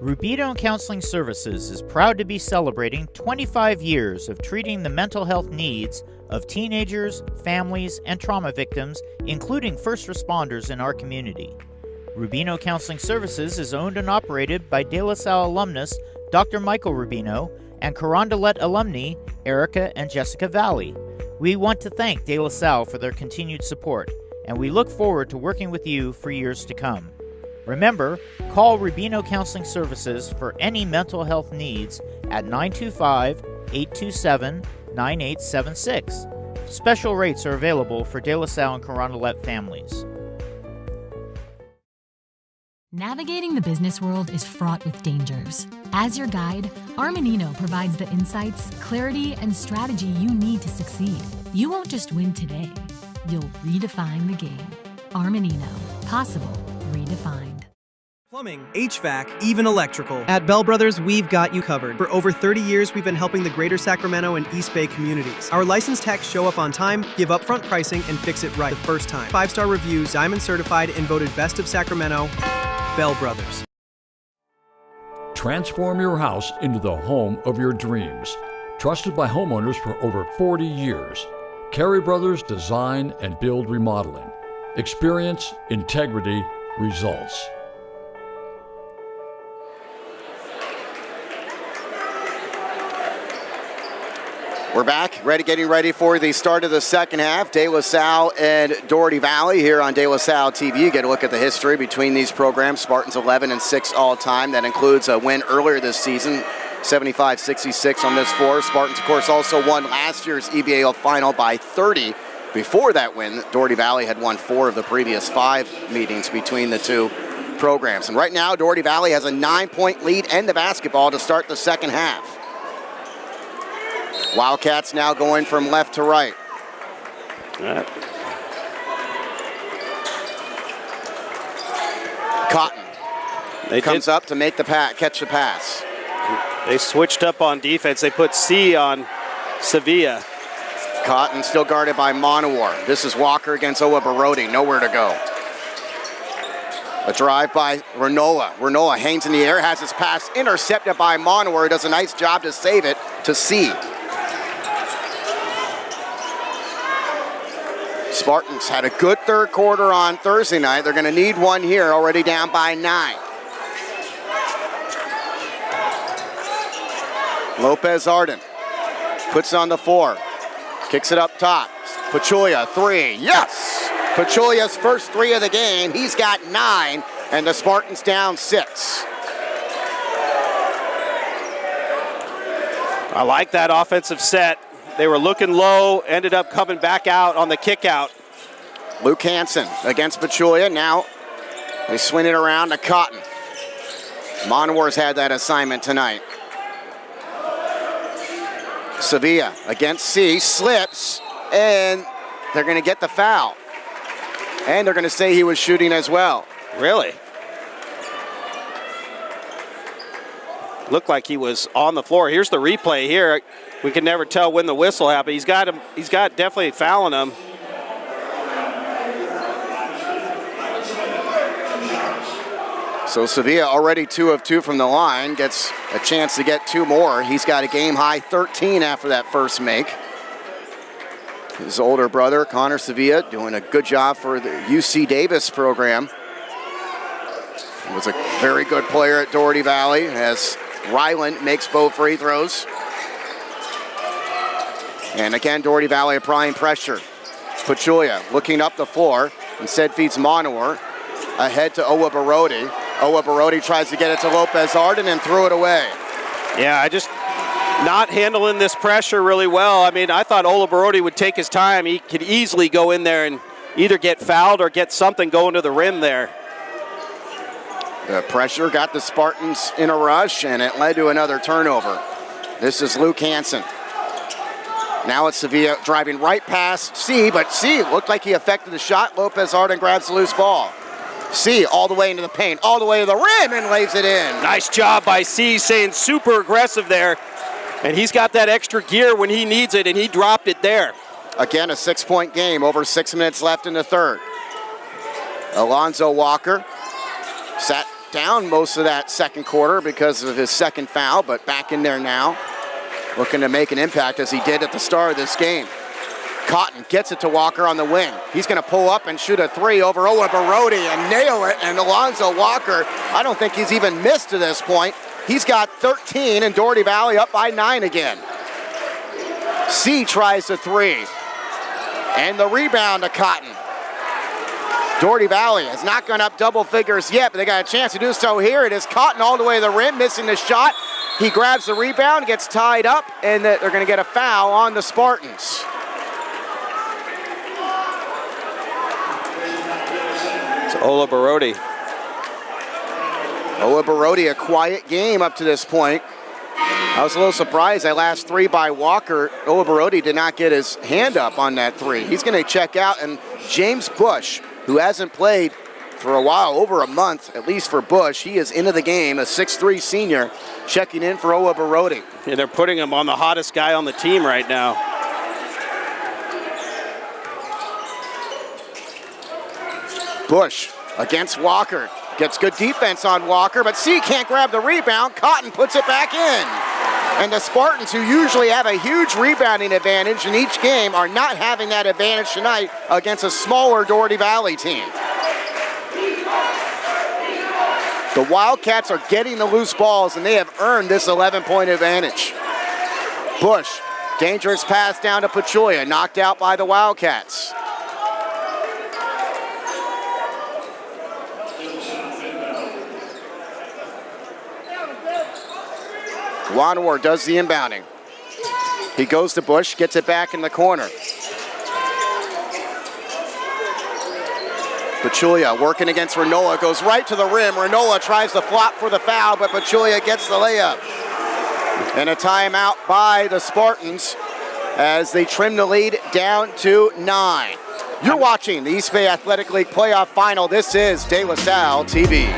Rubino Counseling Services is proud to be celebrating 25 years of treating the mental health needs of teenagers, families, and trauma victims, including first responders in our community. Rubino Counseling Services is owned and operated by De La Salle alumnus Dr. Michael Rubino and Carondelet alumni Erica and Jessica Valley. We want to thank De La Salle for their continued support, and we look forward to working with you for years to come. Remember, call Rubino Counseling Services for any mental health needs at 925-827-9876. Special rates are available for De La Salle and Carondelet families. Navigating the business world is fraught with dangers. As your guide, Armanino provides the insights, clarity, and strategy you need to succeed. You won't just win today, you'll redefine the game. Armanino. Possible. Redefined. Plumbing, HVAC, even electrical. At Bell Brothers, we've got you covered. For over 30 years, we've been helping the greater Sacramento and East Bay communities. Our licensed techs show up on time, give upfront pricing, and fix it right the first time. 5-star reviews, Diamond certified, and voted Best of Sacramento. Bell Brothers. Transform your house into the home of your dreams. Trusted by homeowners for over 40 years. Carey Brothers Design and Build Remodeling. Experience, integrity, results. We're back, getting ready for the start of the second half. De La Salle and Dougherty Valley here on De La Salle TV. You get a look at the history between these programs. Spartans 11-6 all time. That includes a win earlier this season, 75-66 on this floor. Spartans, of course, also won last year's EBAL final by 30. Before that win, Dougherty Valley had won 4 of the previous 5 meetings between the two programs. And right now, Dougherty Valley has a 9-point lead and the basketball to start the second half. Wildcats now going from left to right. Cotton comes up to make the catch the pass. They switched up on defense. They put C on Sevilla. Cotton still guarded by Monowar. This is Walker against Owa Barodi. Nowhere to go. A drive by Renola. Renola hangs in the air, has his pass intercepted by Monowar. Does a nice job to save it to C. Spartans had a good third quarter on Thursday night. They're going to need one here, already down by 9. Lopez Arden puts on the 4. Kicks it up top. Pachulia, 3. Yes! Pachulia's first 3 of the game. He's got 9, and the Spartans down 6. I like that offensive set. They were looking low, ended up coming back out on the kick out. Luke Hansen against Pachulia. Now they swing it around to Cotton. Monowar's had that assignment tonight. Sevilla against C, slips, and they're going to get the foul. And they're going to say he was shooting as well. Really? Looked like he was on the floor. Here's the replay here. We can never tell when the whistle happened. He's got him. He's got definitely fouling him. So Sevilla already 2 of 2 from the line, gets a chance to get 2 more. He's got a game high 13 after that first make. His older brother, Connor Sevilla, doing a good job for the UC Davis program. He was a very good player at Dougherty Valley as Ryland makes both free throws. And again, Dougherty Valley applying pressure. Pachulia looking up the floor, instead feeds Monor. Ahead to Owa Barodi. Owa Barodi tries to get it to Lopez Arden and threw it away. Yeah, I just not handling this pressure really well. I mean, I thought Owa Barodi would take his time. He could easily go in there and either get fouled or get something going to the rim there. The pressure got the Spartans in a rush, and it led to another turnover. This is Luke Hansen. Now it's Sevilla driving right past C, but C looked like he affected the shot. Lopez Arden grabs the loose ball. C all the way into the paint, all the way to the rim, and lays it in. Nice job by C, staying super aggressive there. And he's got that extra gear when he needs it, and he dropped it there. Again, a 6-point game, over 6 minutes left in the third. Alonzo Walker sat down most of that second quarter because of his second foul, but back in there now, looking to make an impact as he did at the start of this game. Cotton gets it to Walker on the wing. He's going to pull up and shoot a 3 over Owa Barodi and nail it. And Alonzo Walker, I don't think he's even missed to this point. He's got 13 and Dougherty Valley up by 9 again. C tries the 3. And the rebound to Cotton. Dougherty Valley has not gone up double figures yet, but they got a chance to do so here. It is Cotton all the way to the rim, missing the shot. He grabs the rebound, gets tied up, and they're going to get a foul on the Spartans. It's Owa Barodi. Owa Barodi, a quiet game up to this point. I was a little surprised that last 3 by Walker. Owa Barodi did not get his hand up on that 3. He's going to check out, and James Bush, who hasn't played for a while, over a month, at least for Bush, he is into the game, a 6'3 senior, checking in for Owa Barodi. Yeah, they're putting him on the hottest guy on the team right now. Bush against Walker. Gets good defense on Walker, but C can't grab the rebound. Cotton puts it back in. And the Spartans, who usually have a huge rebounding advantage in each game, are not having that advantage tonight against a smaller Dougherty Valley team. The Wildcats are getting the loose balls, and they have earned this 11-point advantage. Bush, dangerous pass down to Pachulia, knocked out by the Wildcats. Wanawar does the inbounding. He goes to Bush, gets it back in the corner. Pachulia working against Renola, goes right to the rim. Renola tries to flop for the foul, but Pachulia gets the layup. And a timeout by the Spartans as they trim the lead down to 9. You're watching the East Bay Athletic League playoff final. This is De La Salle TV.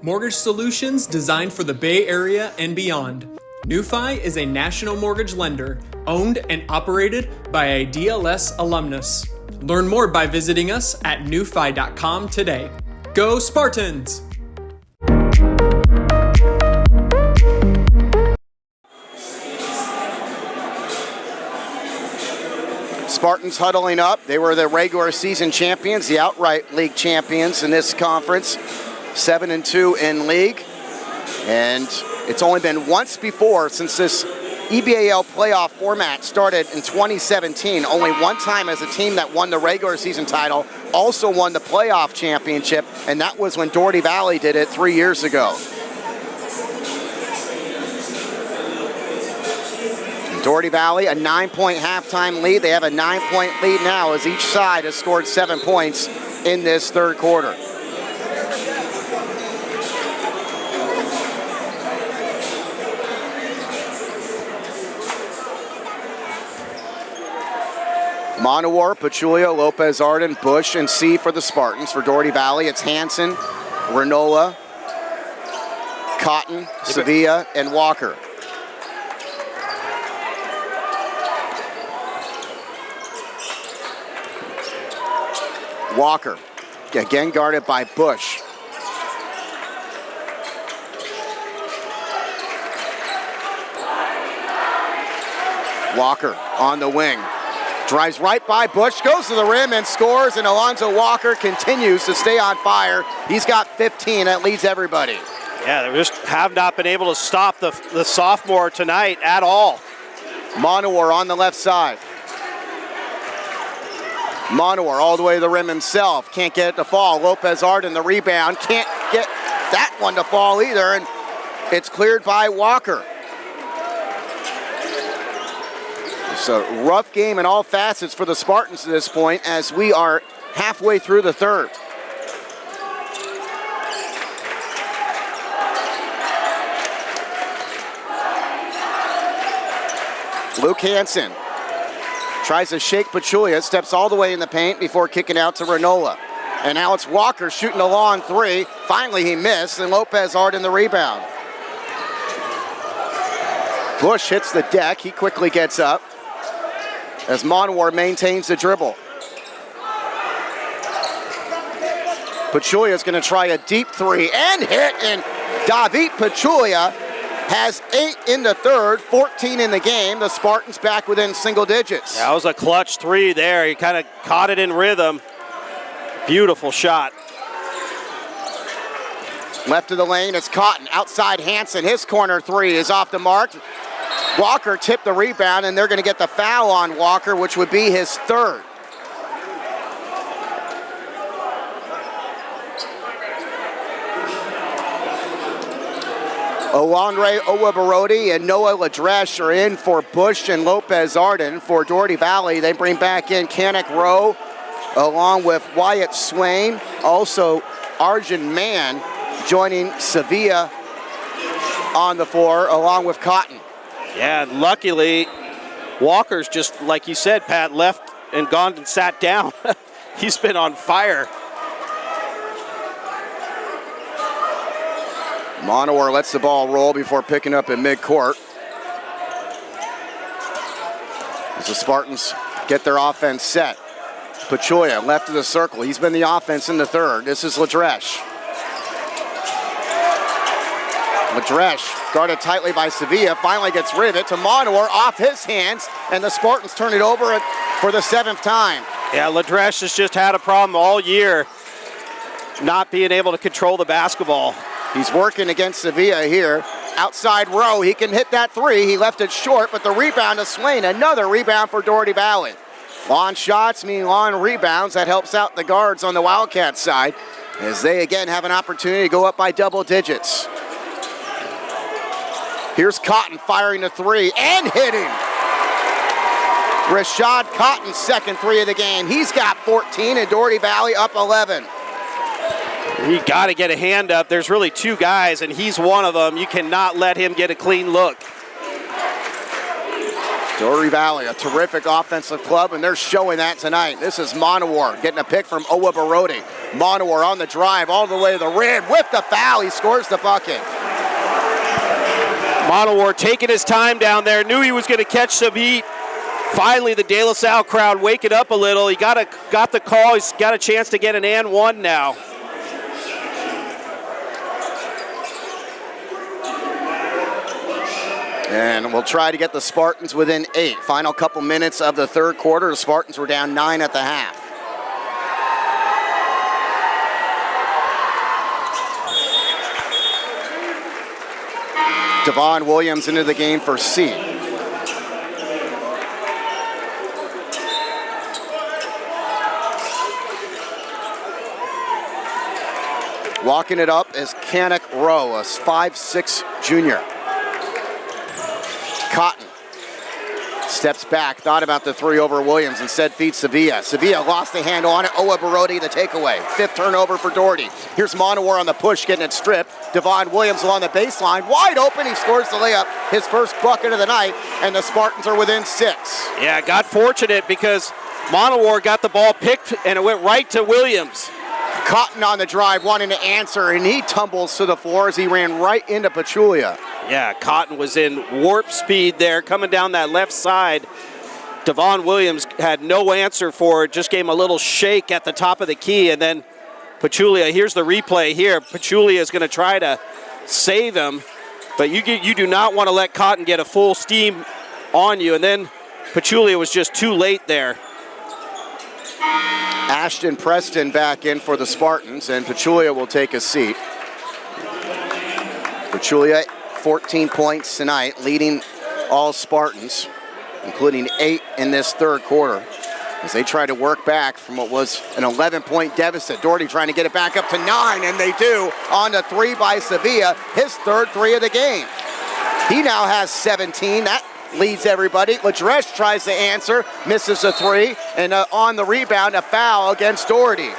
Mortgage solutions designed for the Bay Area and beyond. NewFi is a national mortgage lender owned and operated by a DLS alumnus. Learn more by visiting us at newfi.com today. Go Spartans! Spartans huddling up. They were the regular season champions, the outright league champions in this conference. 7-2 in league. And it's only been once before since this EBAL playoff format started in 2017. Only one time as a team that won the regular season title also won the playoff championship, and that was when Dougherty Valley did it 3 years ago. Dougherty Valley, a 9-point halftime lead. They have a 9-point lead now as each side has scored 7 points in this third quarter. Monowar, Pachulia, Lopez Arden, Bush, and C for the Spartans. For Dougherty Valley, it's Hanson, Renola, Cotton, Sevilla, and Walker. Walker, again guarded by Bush. Walker on the wing. Drives right by Bush, goes to the rim and scores, and Alonzo Walker continues to stay on fire. He's got 15, that leads everybody. Yeah, they just have not been able to stop the sophomore tonight at all. Monowar on the left side. Monowar all the way to the rim himself. Can't get it to fall. Lopez Arden the rebound. Can't get that one to fall either, and it's cleared by Walker. It's a rough game in all facets for the Spartans at this point as we are halfway through the third. Luke Hansen tries to shake Pachulia, steps all the way in the paint before kicking out to Renola. And now it's Walker shooting a long three. Finally he missed, and Lopez Arden the rebound. Bush hits the deck, he quickly gets up as Monowar maintains the dribble. Pachulia's gonna try a deep three and hit, and David Pachulia has 8 in the third, 14 in the game. The Spartans back within single digits. That was a clutch three there. He kind of caught it in rhythm. Beautiful shot. Left of the lane, it's Cotton. Outside Hansen, his corner three is off the mark. Walker tipped the rebound, and they're gonna get the foul on Walker, which would be his third. Olandre Owabarodi and Noah Ladresh are in for Bush and Lopez Arden. For Dougherty Valley, they bring back in Canik Rowe along with Wyatt Swain. Also, Arjun Mann joining Sevilla on the floor along with Cotton. Yeah, luckily, Walker's just, like you said, Pat, left and gone and sat down. He's been on fire. Monowar lets the ball roll before picking up in midcourt. As the Spartans get their offense set. Pachulia left of the circle. He's been the offense in the third. This is Ladresh. Ladresh, guarded tightly by Sevilla, finally gets rid of it to Monowar off his hands, and the Spartans turn it over for the 7th time. Yeah, Ladresh has just had a problem all year not being able to control the basketball. He's working against Sevilla here. Outside Rowe, he can hit that three. He left it short, but the rebound to Swain. Another rebound for Dougherty Valley. Long shots mean long rebounds. That helps out the guards on the Wildcat side as they again have an opportunity to go up by double digits. Here's Cotton firing the three and hitting. Rashad Cotton's second three of the game. He's got 14 and Dougherty Valley up 11. You got to get a hand up. There's really two guys, and he's one of them. You cannot let him get a clean look. Dougherty Valley, a terrific offensive club, and they're showing that tonight. This is Monowar getting a pick from Owabarodi. Monowar on the drive all the way to the rim with the foul. He scores the bucket. Monowar taking his time down there, knew he was going to catch some heat. Finally, the De La Salle crowd waking up a little. He got the call. He's got a chance to get an and one now. And we'll try to get the Spartans within 8. Final couple minutes of the third quarter. The Spartans were down 9 at the half. Devon Williams into the game for C. Walking it up is Canik Rowe, a 5'6" junior. Cotton Steps back, thought about the three over Williams, instead feeds Sevilla. Sevilla lost the handle on it. Owa Barodi the takeaway. 5th turnover for Dougherty. Here's Monowar on the push, getting it stripped. Devon Williams along the baseline, wide open. He scores the layup, his first bucket of the night, and the Spartans are within 6. Yeah, got fortunate because Monowar got the ball picked and it went right to Williams. Cotton on the drive, wanting to answer, and he tumbles to the floor as he ran right into Pachulia. Yeah, Cotton was in warp speed there, coming down that left side. Devon Williams had no answer for it, just gave him a little shake at the top of the key, and then Pachulia, here's the replay here. Pachulia is going to try to save him, but you do not want to let Cotton get a full steam on you, and then Pachulia was just too late there. Ashton Preston back in for the Spartans, and Pachulia will take a seat. Pachulia, 14 points tonight, leading all Spartans, including 8 in this third quarter, as they try to work back from what was an 11-point deficit. Dougherty trying to get it back up to 9, and they do on the 3 by Sevilla, his third 3 of the game. He now has 17. That leads everybody. Ladresh tries to answer, misses a 3, and on the rebound, a foul against Dougherty.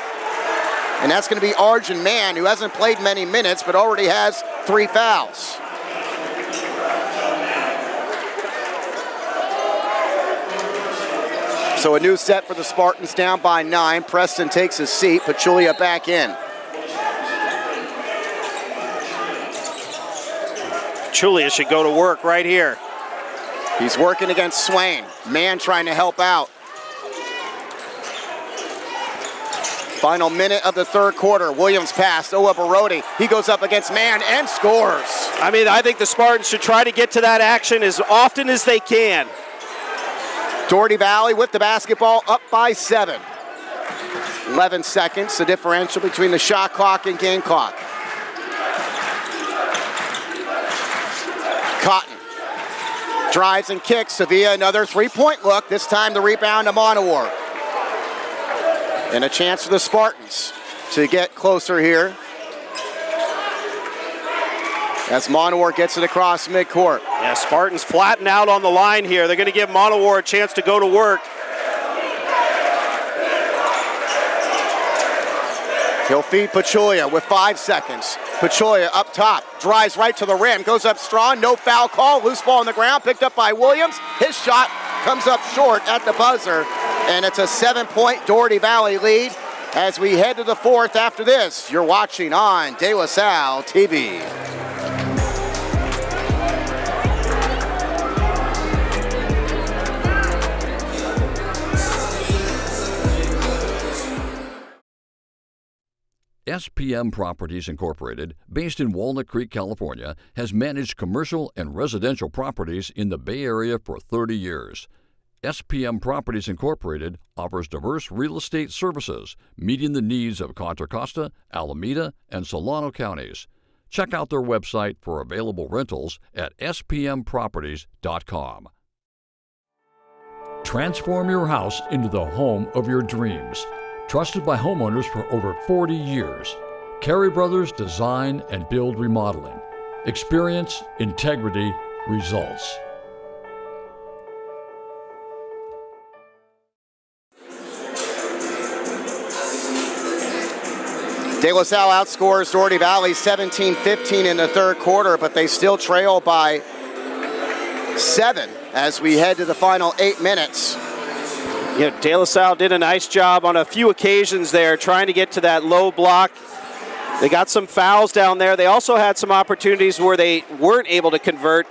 And that's going to be Arjun Mann, who hasn't played many minutes, but already has 3 fouls. So a new set for the Spartans, down by 9. Preston takes his seat, Pachulia back in. Pachulia should go to work right here. He's working against Swain. Mann trying to help out. Final minute of the third quarter. Williams passed. Owa Barodi. He goes up against Mann and scores. I mean, I think the Spartans should try to get to that action as often as they can. Dougherty Valley with the basketball, up by 7. 11 seconds, the differential between the shot clock and game clock. Cotton drives and kicks. Sevilla another 3-point look. This time the rebound to Monowar. And a chance for the Spartans to get closer here, as Monowar gets it across midcourt. Yeah, Spartans flatten out on the line here. They're going to give Monowar a chance to go to work. He'll feed Pachulia with 5 seconds. Pachulia up top, drives right to the rim, goes up strong, no foul call, loose ball on the ground, picked up by Williams. His shot comes up short at the buzzer, and it's a 7-point Dougherty Valley lead as we head to the fourth after this. You're watching on De La Salle TV. SPM Properties Incorporated, based in Walnut Creek, California, has managed commercial and residential properties in the Bay Area for 30 years. SPM Properties Incorporated offers diverse real estate services, meeting the needs of Contra Costa, Alameda, and Solano counties. Check out their website for available rentals at spmproperties.com. Transform your house into the home of your dreams. Trusted by homeowners for over 40 years. Carey Brothers Design and Build Remodeling. Experience, integrity, results. De La Salle outscores Dougherty Valley 17-15 in the third quarter, but they still trail by 7 as we head to the final 8 minutes. You know, De La Salle did a nice job on a few occasions there trying to get to that low block. They got some fouls down there. They also had some opportunities where they weren't able to convert,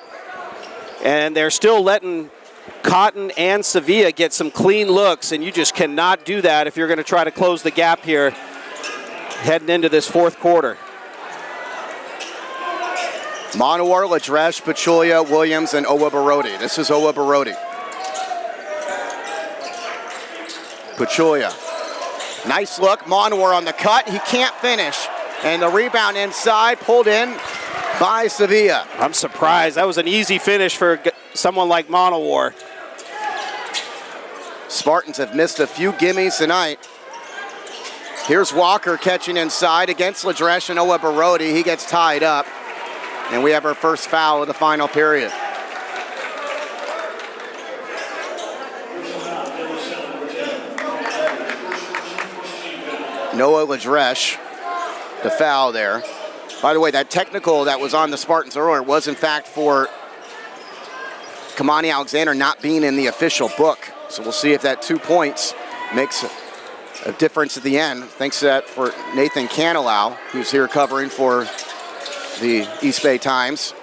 and they're still letting Cotton and Sevilla get some clean looks, and you just cannot do that if you're going to try to close the gap here heading into this fourth quarter. Monowar, Ladresh, Pachulia, Williams, and Owa Barodi. This is Owa Barodi. Pachulia. Nice look. Monowar on the cut. He can't finish. And the rebound inside, pulled in by Sevilla. I'm surprised. That was an easy finish for someone like Monowar. Spartans have missed a few gimmies tonight. Here's Walker catching inside against Ladresh and Owa Barodi. He gets tied up. And we have our first foul of the final period. Noah Ladresh, the foul there. By the way, that technical that was on the Spartans earlier was in fact for Kamani Alexander not being in the official book. So we'll see if that 2 points makes a difference at the end. Thanks to that for Nathan Canilau, who's here covering for the East Bay Times.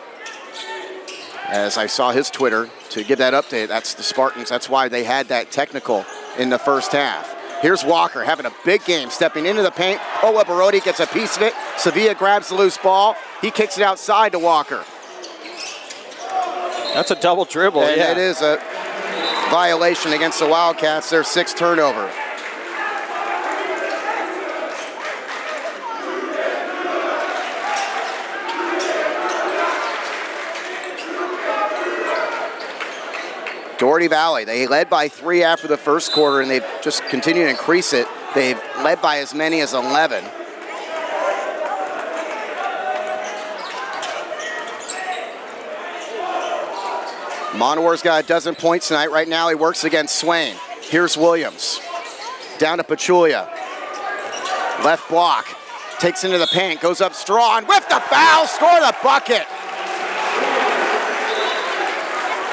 As I saw his Twitter to give that update, that's the Spartans. That's why they had that technical in the first half. Here's Walker having a big game, stepping into the paint. Owa Barodi gets a piece of it. Sevilla grabs the loose ball. He kicks it outside to Walker. That's a double dribble, and yeah. it is a violation against the Wildcats, their 6th turnover. Dougherty Valley, they led by 3 after the first quarter, and they've just continued to increase it. They've led by as many as 11. Monowar's got a dozen points tonight. Right now he works against Swain. Here's Williams. Down to Pachulia. Left block. Takes into the paint. Goes up strong. With the foul. Score the bucket.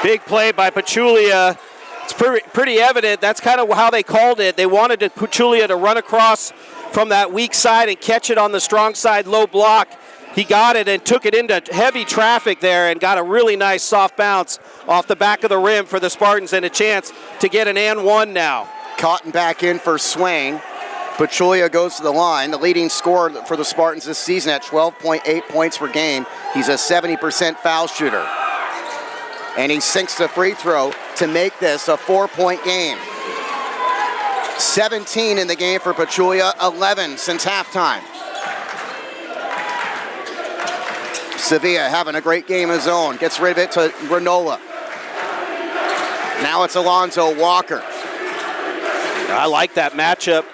Big play by Pachulia. It's pretty evident. That's kind of how they called it. They wanted Pachulia to run across from that weak side and catch it on the strong side low block. He got it and took it into heavy traffic there and got a really nice soft bounce off the back of the rim for the Spartans and a chance to get an and one now. Cotton back in for Swain. Pachulia goes to the line. The leading scorer for the Spartans this season at 12.8 points per game. He's a 70% foul shooter. And he sinks the free throw to make this a 4-point game. 17 in the game for Pachulia, 11 since halftime. Sevilla having a great game of his own. Gets rid of it to Granola. Now it's Alonzo Walker. I like that matchup.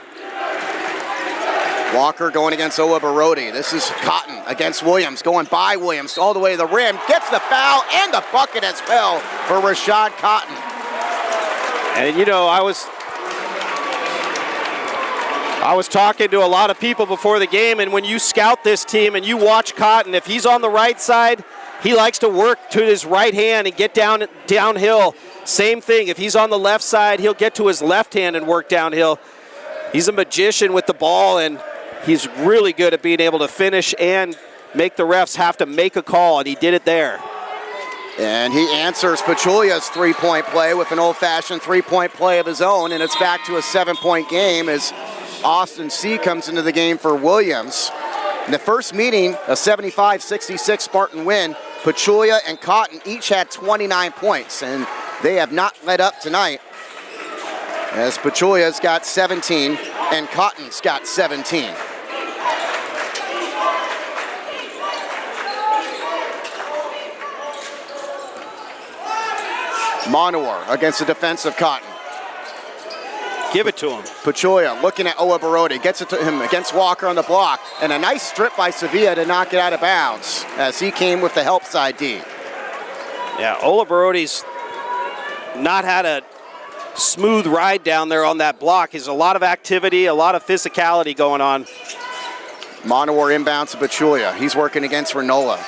Walker going against Owa Barodi. This is Cotton against Williams, going by Williams all the way to the rim. Gets the foul and the bucket as well for Rashad Cotton. And you know, I was talking to a lot of people before the game, and when you scout this team and you watch Cotton, if he's on the right side, he likes to work to his right hand and get downhill. Same thing, if he's on the left side, he'll get to his left hand and work downhill. He's a magician with the ball, and he's really good at being able to finish and make the refs have to make a call, and he did it there. And he answers Pachulia's three-point play with an old-fashioned three-point play of his own, and it's back to a 7-point game as Austin C. comes into the game for Williams. In the first meeting, a 75-66 Spartan win, Pachulia and Cotton each had 29 points, and they have not let up tonight, as Pachulia's got 17 and Cotton's got 17. Monowar against the defensive Cotton. Give it to him. Pachulia looking at Owa Barodi, gets it to him against Walker on the block, and a nice strip by Sevilla to knock it out of bounds as he came with the help side D. Yeah, Owa Barodi's not had a smooth ride down there on that block. There's a lot of activity, a lot of physicality going on. Monowar inbounds to Pachulia. He's working against Renola.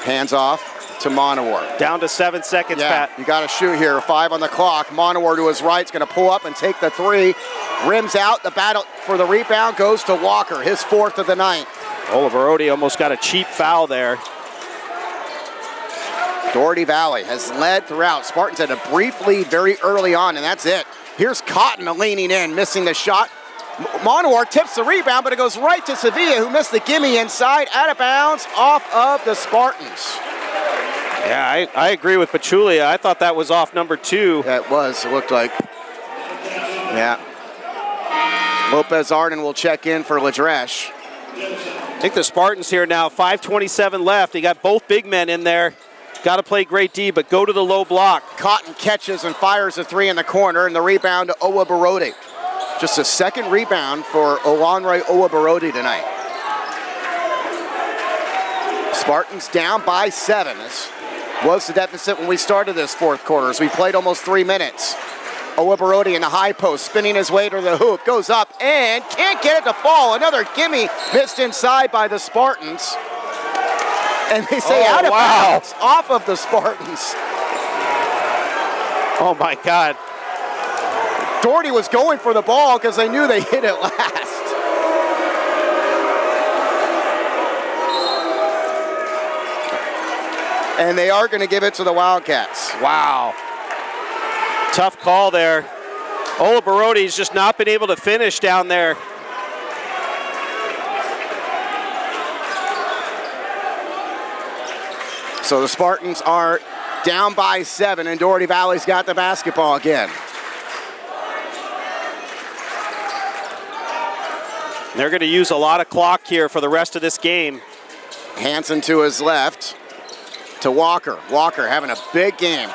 Hands off to Monowar. Down to 7 seconds, yeah, Pat. You got to shoot here. 5 on the clock. Monowar to his right is going to pull up and take the three. Rims out. The battle for the rebound goes to Walker, his 4th of the night. Barodi almost got a cheap foul there. Dougherty Valley has led throughout. Spartans had a brief lead very early on, and that's it. Here's Cotton leaning in, missing the shot. Monowar tips the rebound, but it goes right to Sevilla, who missed the gimme inside, out of bounds, off of the Spartans. Yeah, I agree with Pachulia. I thought that was off number 2. Yeah, it was. It looked like. Yeah. Lopez Arden will check in for Ladresh. I think the Spartans here now, 5:27 left. They got both big men in there. Got to play great D, but go to the low block. Cotton catches and fires a 3 in the corner, and the rebound to Owa Barodi. Just a second rebound for Olanre Owa Barodi tonight. Spartans down by 7. This was the deficit when we started this fourth quarter, as we played almost 3 minutes. Barodi in the high post, spinning his way to the hoop, goes up and can't get it to fall. Another gimme missed inside by the Spartans. And they say out of bounds, off of the Spartans. Oh my God. Dougherty was going for the ball because they knew they hit it last. And they are going to give it to the Wildcats. Wow. Tough call there. Barodi's just not been able to finish down there. So the Spartans are down by 7, and Dougherty Valley's got the basketball again. They're going to use a lot of clock here for the rest of this game. Hansen to his left, to Walker. Walker having a big game.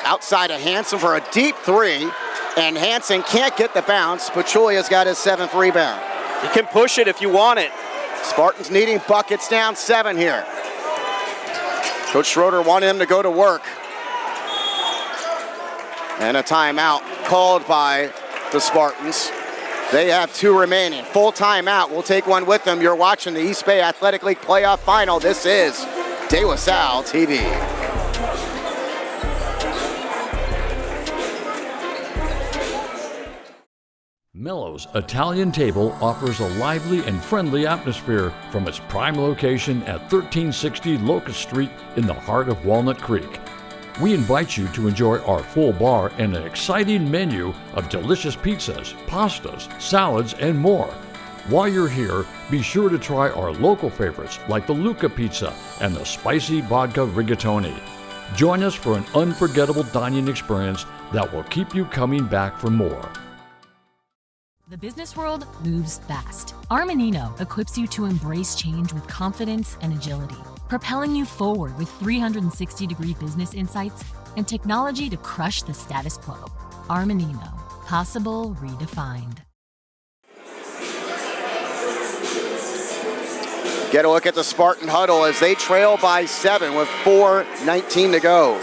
Outside of Hansen for a deep 3, and Hansen can't get the bounce. Pachulia's got his 7th rebound. You can push it if you want it. Spartans needing buckets, down 7 here. Coach Schroeder wanted him to go to work. And a timeout called by the Spartans. They have 2 remaining. Full timeout. We'll take one with them. You're watching the East Bay Athletic League playoff final. This is De La Salle TV. Mello's Italian Table offers a lively and friendly atmosphere from its prime location at 1360 Locust Street in the heart of Walnut Creek. We invite you to enjoy our full bar and an exciting menu of delicious pizzas, pastas, salads, and more. While you're here, be sure to try our local favorites like the Luca Pizza and the spicy vodka rigatoni. Join us for an unforgettable dining experience that will keep you coming back for more. The business world moves fast. Armanino equips you to embrace change with confidence and agility, propelling you forward with 360-degree business insights and technology to crush the status quo. Armanino, possible redefined. Get a look at the Spartan huddle as they trail by 7 with 4:19 to go.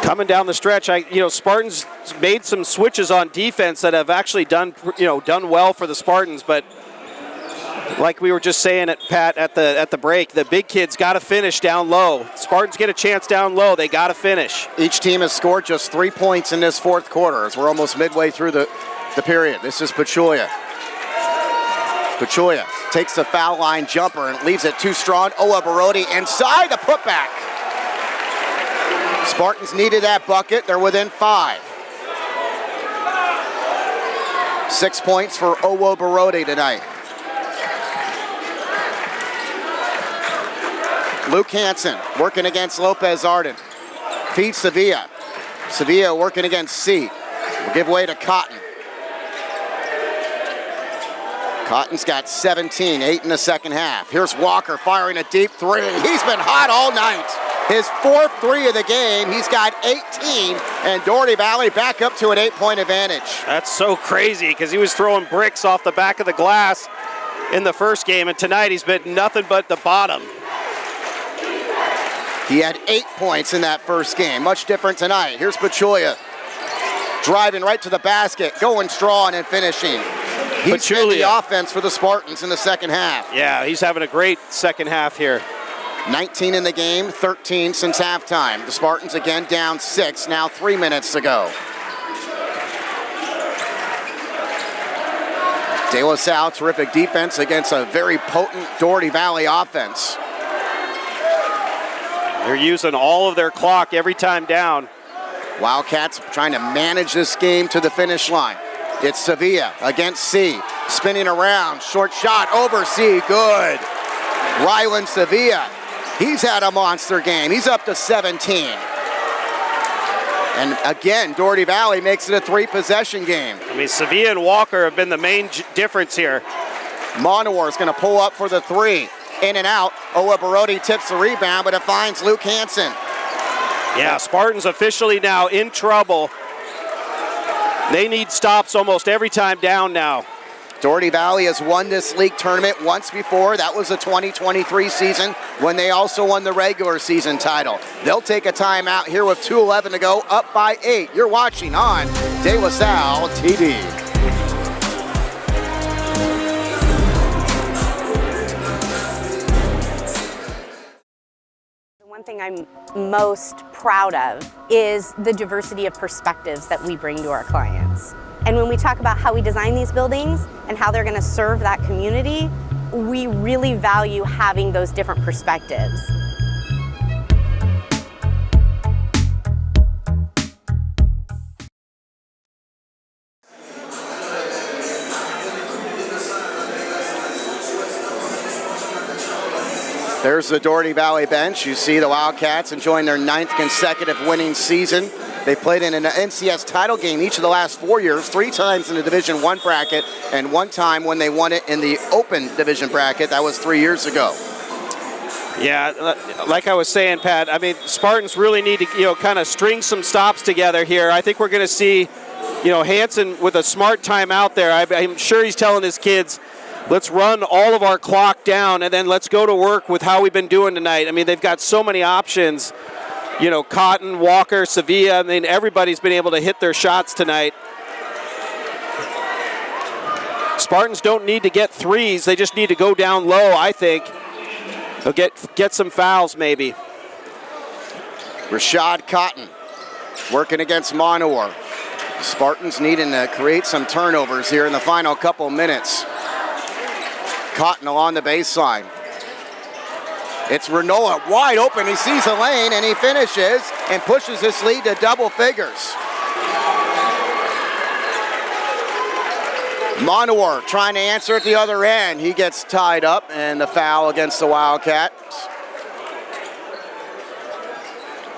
Coming down the stretch, Spartans made some switches on defense that have actually done well for the Spartans. But like we were just saying Pat, at the break, the big kids got to finish down low. Spartans get a chance down low; they got to finish. Each team has scored just 3 points in this 4th quarter as we're almost midway through the period. This is Pachulia. Pachulia takes the foul line jumper and leaves it too strong. Barodi inside the putback. Spartans needed that bucket. They're within 5. 6 points for Barodi tonight. Luke Hansen working against Lopez Arden. Feeds Sevilla. Sevilla working against C. Will give way to Cotton. Cotton's got 17, 8 in the second half. Here's Walker firing a deep 3. He's been hot all night. His 4th 3 of the game. He's got 18, and Dougherty Valley back up to an 8-point advantage. That's so crazy because he was throwing bricks off the back of the glass in the first game, and tonight he's been nothing but the bottom. He had 8 points in that first game. Much different tonight. Here's Pachulia driving right to the basket, going strong and finishing. He's been the offense for the Spartans in the second half. Yeah, he's having a great second half here. 19 in the game, 13 since halftime. The Spartans again down 6, now 3 minutes to go. De La Salle, terrific defense against a very potent Dougherty Valley offense. They're using all of their clock every time down. Wildcats trying to manage this game to the finish line. It's Sevilla against C. Spinning around, short shot over C, good. Rylan Sevilla, he's had a monster game. He's up to 17. And again, Dougherty Valley makes it a 3-possession game. I mean, Sevilla and Walker have been the main difference here. Monowar is going to pull up for the 3. In and out. Barodi tips the rebound, but it finds Luke Hansen. Yeah, Spartans officially now in trouble. They need stops almost every time down now. Dougherty Valley has won this league tournament once before. That was the 2023 season when they also won the regular season title. They'll take a timeout here with 2:11 to go, up by 8. You're watching on De La Salle TV. One thing I'm most proud of is the diversity of perspectives that we bring to our clients. And when we talk about how we design these buildings and how they're going to serve that community, we really value having those different perspectives. There's the Dougherty Valley bench. You see the Wildcats enjoying their 9th consecutive winning season. They've played in an NCS title game each of the last 4 years, 3 times in the Division I bracket, and 1 time when they won it in the Open Division bracket. That was 3 years ago. Yeah, like I was saying, Pat, I mean, Spartans really need to, kind of string some stops together here. I think we're going to see, Hansen with a smart timeout there. I'm sure he's telling his kids, let's run all of our clock down and then let's go to work with how we've been doing tonight. I mean, they've got so many options. Cotton, Walker, Sevilla. I mean, everybody's been able to hit their shots tonight. Spartans don't need to get threes. They just need to go down low, I think. They'll get some fouls, maybe. Rashad Cotton working against Montour. Spartans needing to create some turnovers here in the final couple minutes. Cotton along the baseline. It's Renola wide open. He sees a lane and he finishes and pushes his lead to double figures. Montour trying to answer at the other end. He gets tied up and the foul against the Wildcats.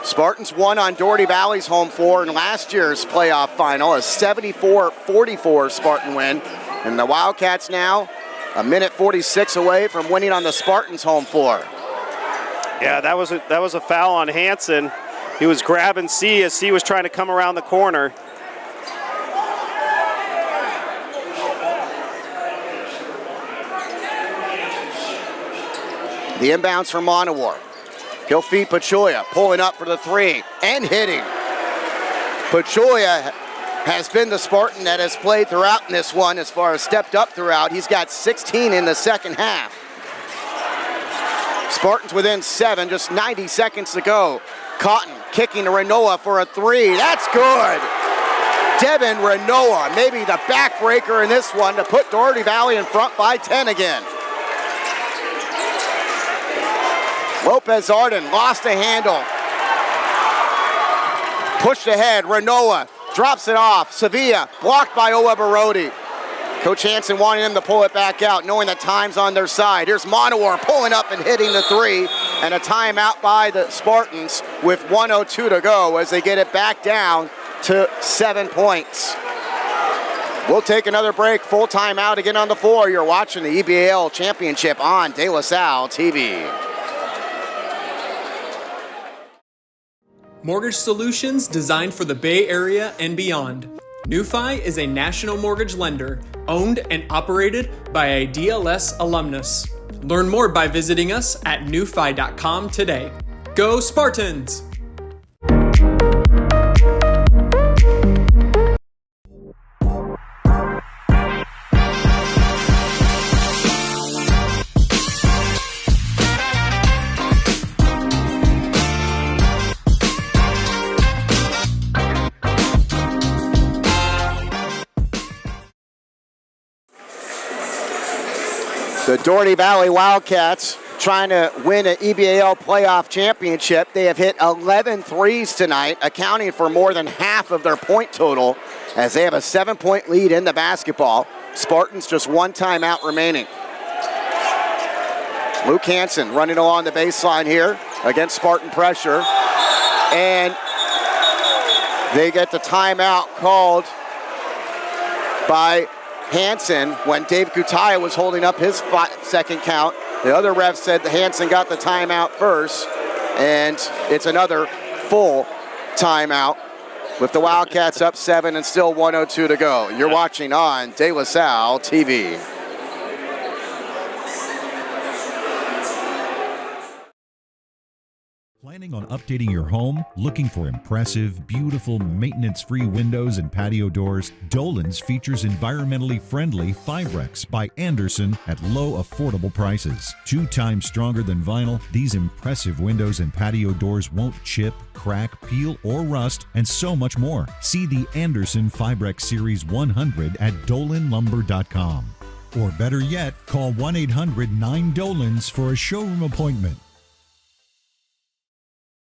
Spartans won on Dougherty Valley's home floor in last year's playoff final, a 74-44 Spartan win. And the Wildcats now a minute 46 away from winning on the Spartans' home floor. Yeah, that was a foul on Hansen. He was grabbing C as C was trying to come around the corner. The inbounds for Montour. He'll feed Pachoya, pulling up for the 3 and hitting. Pachoya has been the Spartan that has played throughout in this one as far as stepped up throughout. He's got 16 in the second half. Spartans within 7, just 90 seconds to go. Cotton kicking to Renoa for a 3. That's good. Devin Renoa, maybe the backbreaker in this one to put Dougherty Valley in front by 10 again. Lopez Arden lost a handle. Pushed ahead, Renoa drops it off. Sevilla blocked by Ola Barodi. Coach Hansen wanting him to pull it back out, knowing that time's on their side. Here's Montour pulling up and hitting the 3, and a timeout by the Spartans with 1:02 to go as they get it back down to 7 points. We'll take another break. Full timeout again on the floor. You're watching the EBAL Championship on De La Salle TV. Mortgage solutions designed for the Bay Area and beyond. NewFi is a national mortgage lender owned and operated by a DLS alumnus. Learn more by visiting us at newfi.com today. Go Spartans! The Dougherty Valley Wildcats trying to win an EBAL playoff championship. They have hit 11 threes tonight, accounting for more than half of their point total as they have a 7-point lead in the basketball. Spartans just 1 timeout remaining. Luke Hansen running along the baseline here against Spartan pressure. And they get the timeout called by Hansen when Dave Gutaya was holding up his 5-second count. The other ref said that Hansen got the timeout first, and it's another full timeout with the Wildcats up 7 and still 1:02 to go. You're watching on De La Salle TV. Planning on updating your home? Looking for impressive, beautiful, maintenance-free windows and patio doors? Dolan's features environmentally friendly Fibrex by Andersen at low, affordable prices. 2 times stronger than vinyl, these impressive windows and patio doors won't chip, crack, peel, or rust, and so much more. See the Andersen Fibrex Series 100 at dolanlumber.com. Or better yet, call 1-800-9-DOLANS for a showroom appointment.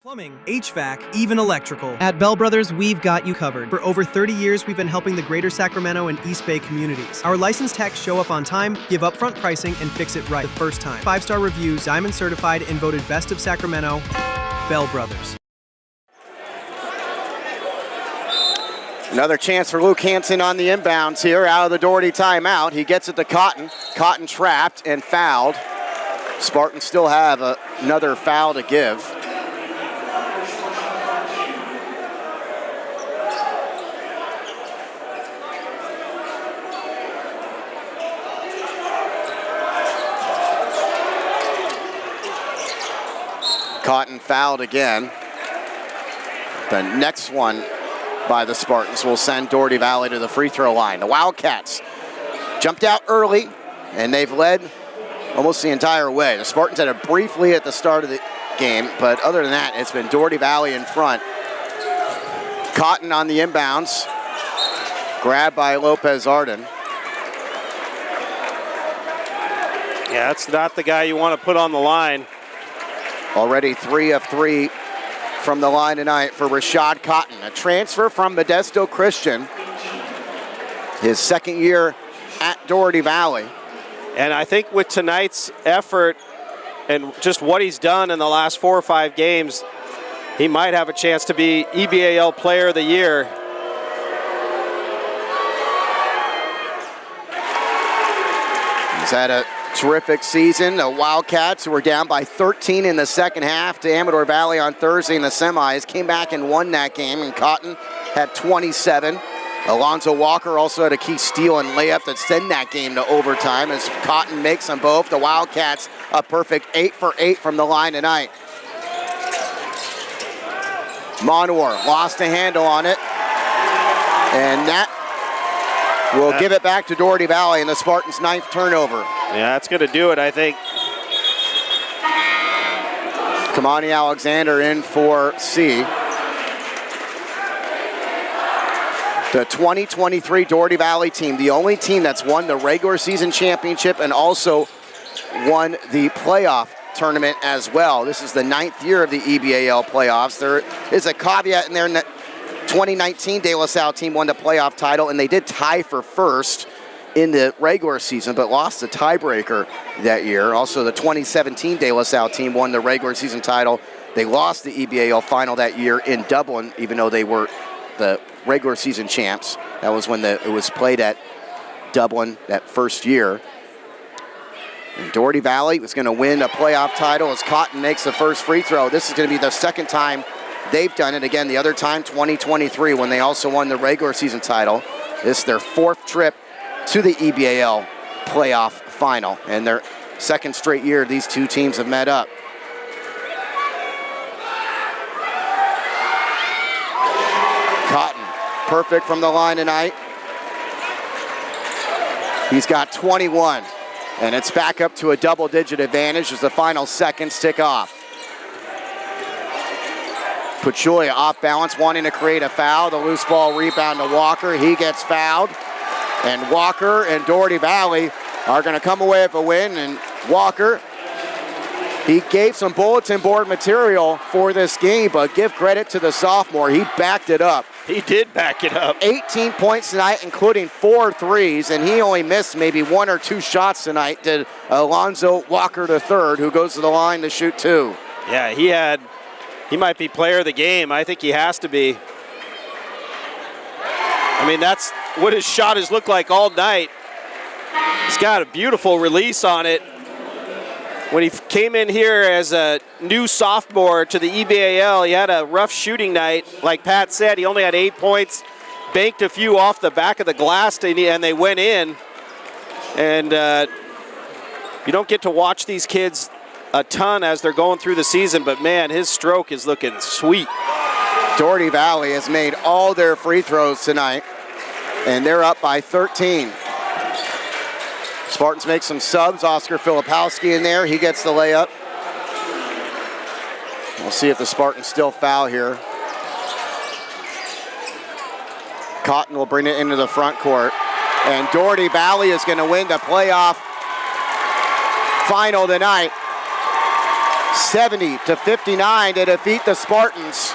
Plumbing, HVAC, even electrical. At Bell Brothers, we've got you covered. For over 30 years, we've been helping the greater Sacramento and East Bay communities. Our licensed techs show up on time, give upfront pricing, and fix it right the first time. 5-star reviews, Diamond certified, and voted Best of Sacramento. Bell Brothers. Another chance for Luke Hansen on the inbounds here out of the Dougherty timeout. He gets it to Cotton. Cotton trapped and fouled. Spartans still have another foul to give. Cotton fouled again. The next one by the Spartans will send Dougherty Valley to the free throw line. The Wildcats jumped out early, and they've led almost the entire way. The Spartans had a brief lead at the start of the game, but other than that, it's been Dougherty Valley in front. Cotton on the inbounds, grabbed by Lopez Arden. Yeah, that's not the guy you want to put on the line. Already 3 of 3 from the line tonight for Rashad Cotton, a transfer from Modesto Christian. His second year at Dougherty Valley. And I think with tonight's effort and just what he's done in the last 4 or 5 games, he might have a chance to be EBAL Player of the Year. He's had a terrific season. The Wildcats, who were down by 13 in the second half to Amador Valley on Thursday in the semis, came back and won that game, and Cotton had 27. Alonzo Walker also had a key steal and layup that sent that game to overtime as Cotton makes them both. The Wildcats a perfect 8 for 8 from the line tonight. Monor lost a handle on it, and that will give it back to Dougherty Valley in the Spartans' 9th turnover. Yeah, that's going to do it, I think. Kamani Alexander in for C. The 2023 Dougherty Valley team, the only team that's won the regular season championship and also won the playoff tournament as well. This is the 9th year of the EBAL playoffs. There is a caveat in there. 2019 De La Salle team won the playoff title, and they did tie for first in the regular season, but lost the tiebreaker that year. Also, the 2017 De La Salle team won the regular season title. They lost the EBAL final that year in Dublin, even though they were the regular season champs. That was when it was played at Dublin that first year. And Dougherty Valley was going to win a playoff title as Cotton makes the first free throw. This is going to be the second time they've done it. Again, the other time, 2023, when they also won the regular season title. This is their 4th trip to the EBAL playoff final, and their 2nd straight year these two teams have met up. Cotton, perfect from the line tonight. He's got 21, and it's back up to a double-digit advantage as the final seconds tick off. Pachulia off balance, wanting to create a foul. The loose ball rebound to Walker. He gets fouled. And Walker and Dougherty Valley are going to come away with a win. And Walker, he gave some bulletin board material for this game, but give credit to the sophomore. He backed it up. He did back it up. 18 points tonight, including 4 threes, and he only missed maybe 1 or 2 shots tonight to Alonzo Walker III, who goes to the line to shoot 2. Yeah, he might be player of the game. I think he has to be. I mean, that's what his shot has looked like all night. He's got a beautiful release on it. when he came in here as a new sophomore to the EBAL, he had a rough shooting night. Like Pat said, he only had 8 points, banked a few off the back of the glass, and they went in. And you don't get to watch these kids a ton as they're going through the season, but man, his stroke is looking sweet. Dougherty Valley has made all their free throws tonight, and they're up by 13. Spartans make some subs. Oscar Filipowski in there. He gets the layup. We'll see if the Spartans still foul here. Cotton will bring it into the front court. And Dougherty Valley is going to win the playoff final tonight. 70-59 to defeat the Spartans,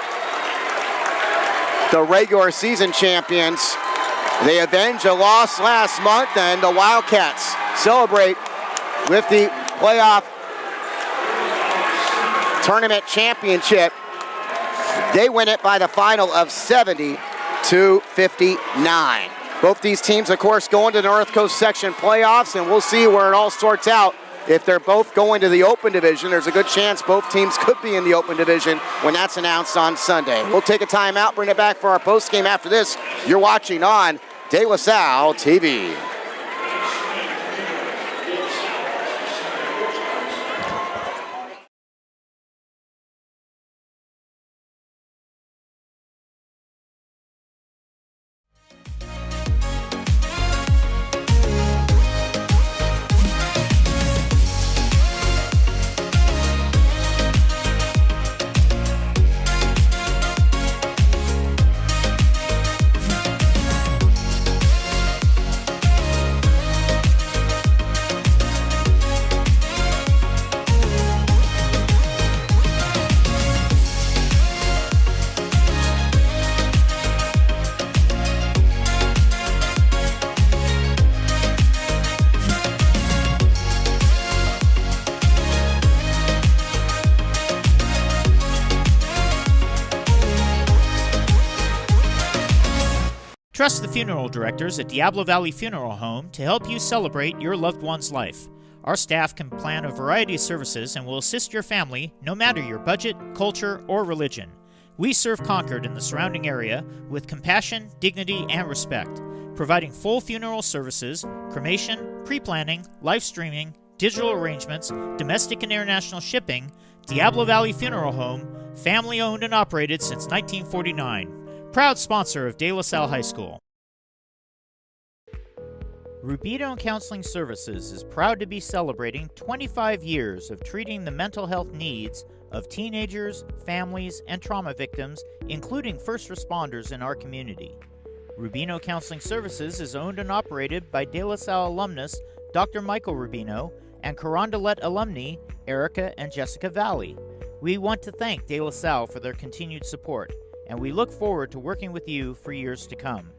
the regular season champions. They avenge a loss last month, and the Wildcats celebrate with the playoff tournament championship. They win it by the final of 70-59. Both these teams, of course, going to the North Coast Section playoffs, and we'll see where it all sorts out. If they're both going to the Open Division, there's a good chance both teams could be in the Open Division when that's announced on Sunday. We'll take a timeout, bring it back for our postgame after this. You're watching on De La Salle TV. Trust the funeral directors at Diablo Valley Funeral Home to help you celebrate your loved one's life. Our staff can plan a variety of services and will assist your family no matter your budget, culture, or religion. We serve Concord and the surrounding area with compassion, dignity, and respect, providing full funeral services, cremation, pre-planning, live streaming, digital arrangements, domestic and international shipping. Diablo Valley Funeral Home, family owned and operated since 1949. Proud sponsor of De La Salle High School. Rubino Counseling Services is proud to be celebrating 25 years of treating the mental health needs of teenagers, families, and trauma victims, including first responders in our community. Rubino Counseling Services is owned and operated by De La Salle alumnus Dr. Michael Rubino and Carondelet alumni Erica and Jessica Valley. We want to thank De La Salle for their continued support, and we look forward to working with you for years to come.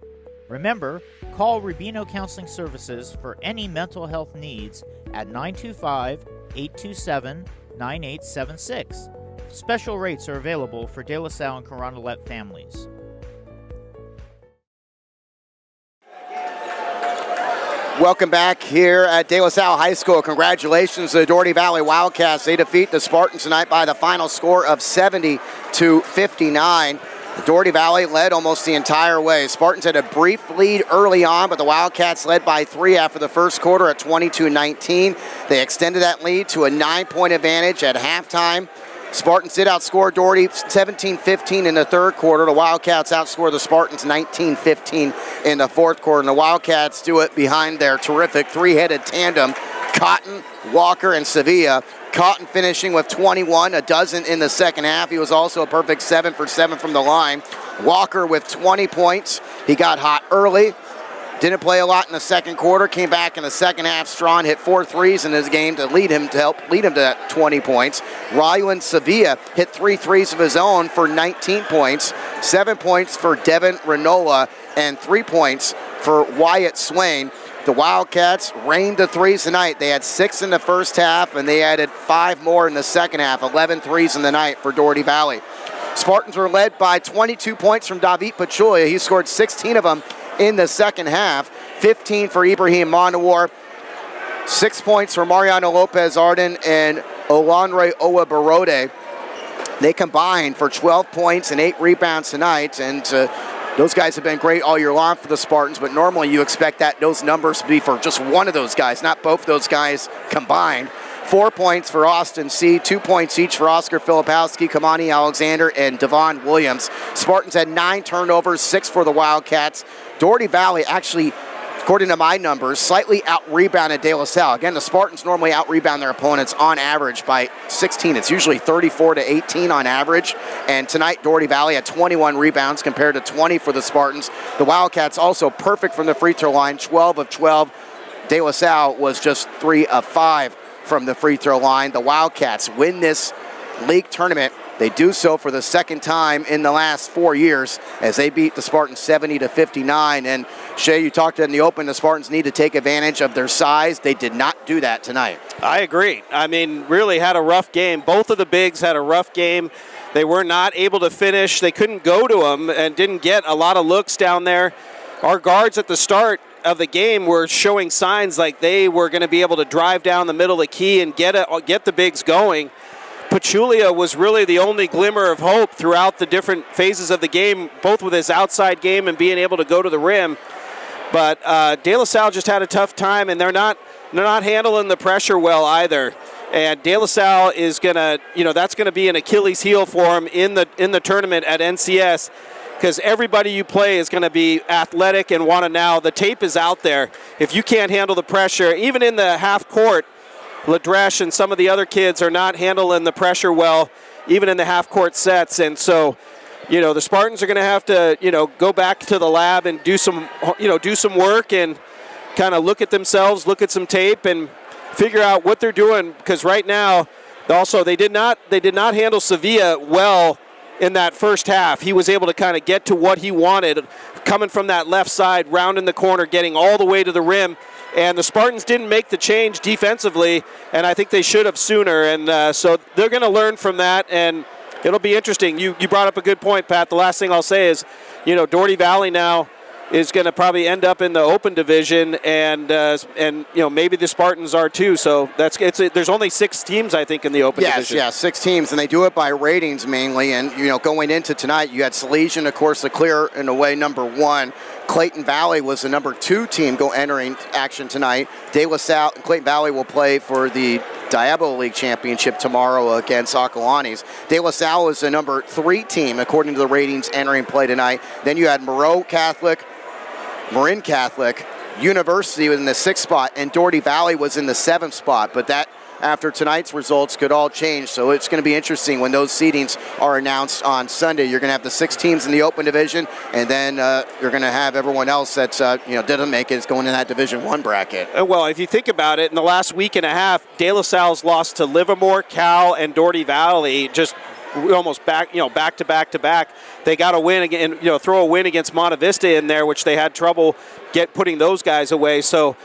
Remember, call Rubino Counseling Services for any mental health needs at 925-827-9876. Special rates are available for De La Salle and Carondelet families. Welcome back here at De La Salle High School. Congratulations to the Dougherty Valley Wildcats. They defeat the Spartans tonight by the final score of 70-59. Dougherty Valley led almost the entire way. Spartans had a brief lead early on, but the Wildcats led by 3 after the first quarter at 22-19. They extended that lead to a 9-point advantage at halftime. Spartans did outscore Dougherty 17-15 in the third quarter. The Wildcats outscored the Spartans 19-15 in the fourth quarter. And the Wildcats do it behind their terrific three-headed tandem, Cotton, Walker, and Sevilla. Cotton finishing with 21, a dozen in the second half. He was also a perfect 7 for 7 from the line. Walker with 20 points. He got hot early. Didn't play a lot in the second quarter. Came back in the second half strong. Hit 4 threes in his game to help lead him to that 20 points. Rylan Sevilla hit 3 threes of his own for 19 points. 7 points for Devin Renola and 3 points for Wyatt Swain. The Wildcats rained the threes tonight. They had 6 in the first half, and they added 5 more in the second half. 11 threes in the night for Dougherty Valley. Spartans were led by 22 points from David Pachulia. He scored 16 of them in the second half. 15 for Ibrahim Mondawar. 6 points for Mariano Lopez-Arden and Olanre Owabarode. They combined for 12 points and 8 rebounds tonight, and those guys have been great all year long for the Spartans, but normally you expect those numbers to be for just one of those guys, not both those guys combined. 4 points for Austin C., 2 points each for Oscar Filipowski, Kamani Alexander, and Devon Williams. Spartans had 9 turnovers, 6 for the Wildcats. Dougherty Valley actually, according to my numbers, slightly out-rebounded De La Salle. Again, the Spartans normally out-rebound their opponents on average by 16. It's usually 34-18 on average. And tonight, Dougherty Valley had 21 rebounds compared to 20 for the Spartans. The Wildcats also perfect from the free throw line, 12 of 12. De La Salle was just 3 of 5 from the free throw line. The Wildcats win this league tournament. They do so for the second time in the last 4 years as they beat the Spartans 70-59. And Shay, you talked in the open, the Spartans need to take advantage of their size. They did not do that tonight. I agree. I mean, really had a rough game. Both of the bigs had a rough game. They were not able to finish. They couldn't go to them and didn't get a lot of looks down there. Our guards at the start of the game were showing signs like they were going to be able to drive down the middle of the key and get the bigs going. Pachulia was really the only glimmer of hope throughout the different phases of the game, both with his outside game and being able to go to the rim. But De La Salle just had a tough time, and they're not handling the pressure well either. And De La Salle is gonna, that's gonna be an Achilles heel for him in the tournament at NCS, because everybody you play is going to be athletic and want to now. The tape is out there. If you can't handle the pressure, even in the half court, Ladresh and some of the other kids are not handling the pressure well, even in the half-court sets. And so, the Spartans are going to have to, go back to the lab and do some work and kind of look at themselves, look at some tape, and figure out what they're doing. Because right now, also they did not handle Sevilla well in that first half. He was able to kind of get to what he wanted, coming from that left side, rounding the corner, getting all the way to the rim. And the Spartans didn't make the change defensively, and I think they should have sooner. And so they're going to learn from that, and it'll be interesting. You brought up a good point, Pat. The last thing I'll say is, Dougherty Valley now is going to probably end up in the open division, and maybe the Spartans are too. So there's only 6 teams, I think, in the open division. Yes, 6 teams, and they do it by ratings mainly. And going into tonight, you had Salesian, of course, the clear in a way number 1. Clayton Valley was the number 2 team entering action tonight. De La Salle and Clayton Valley will play for the Diablo League Championship tomorrow against Acalanes. De La Salle was the number 3 team according to the ratings entering play tonight. Then you had Marin Catholic, University was in the 6th spot, and Dougherty Valley was in the 7th spot. But that, after tonight's results, could all change. So it's going to be interesting when those seedings are announced on Sunday. You're going to have the 6 teams in the open division, and then you're going to have everyone else that's didn't make it is going in that Division 1 bracket. Well, if you think about it, in the last week and a half, De La Salle's lost to Livermore, Cal, and Dougherty Valley just almost back to back. They got a win again, throw a win against Monte Vista in there, which they had trouble putting those guys away. So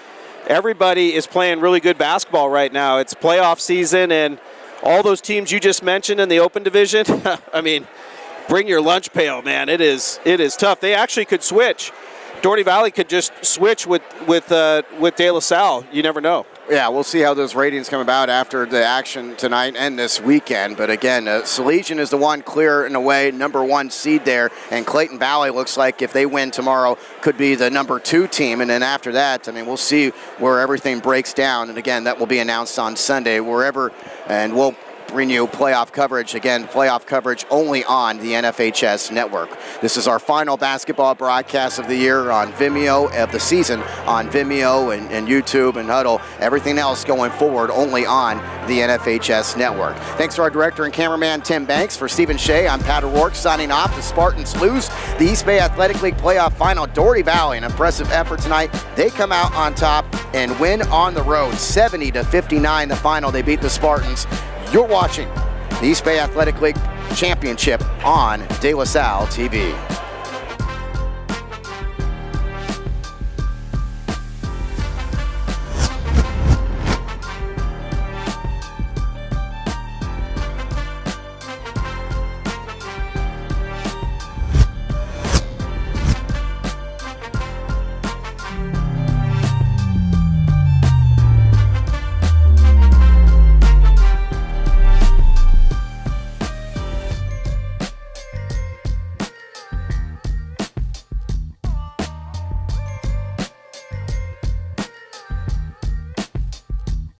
everybody is playing really good basketball right now. It's playoff season, and all those teams you just mentioned in the open division, I mean, bring your lunch pail, man. It is tough. They actually could switch. Dougherty Valley could just switch with De La Salle. You never know. Yeah, we'll see how those ratings come about after the action tonight and this weekend. But again, Salesian is the one clear in a way, number 1 seed there. And Clayton Valley looks like if they win tomorrow, could be the number 2 team. And then after that, we'll see where everything breaks down. And again, that will be announced on Sunday, and we'll bring you playoff coverage. Again, playoff coverage only on the NFHS network. This is our final basketball broadcast of the year on Vimeo, of the season on Vimeo and YouTube and Huddle. Everything else going forward only on the NFHS network. Thanks to our director and cameraman, Tim Banks. For Stephen Shea, I'm Pat O'Rourke signing off. The Spartans lose the East Bay Athletic League playoff final. Dougherty Valley, an impressive effort tonight. They come out on top and win on the road, 70-59 the final. They beat the Spartans. You're watching the East Bay Athletic League Championship on De La Salle TV.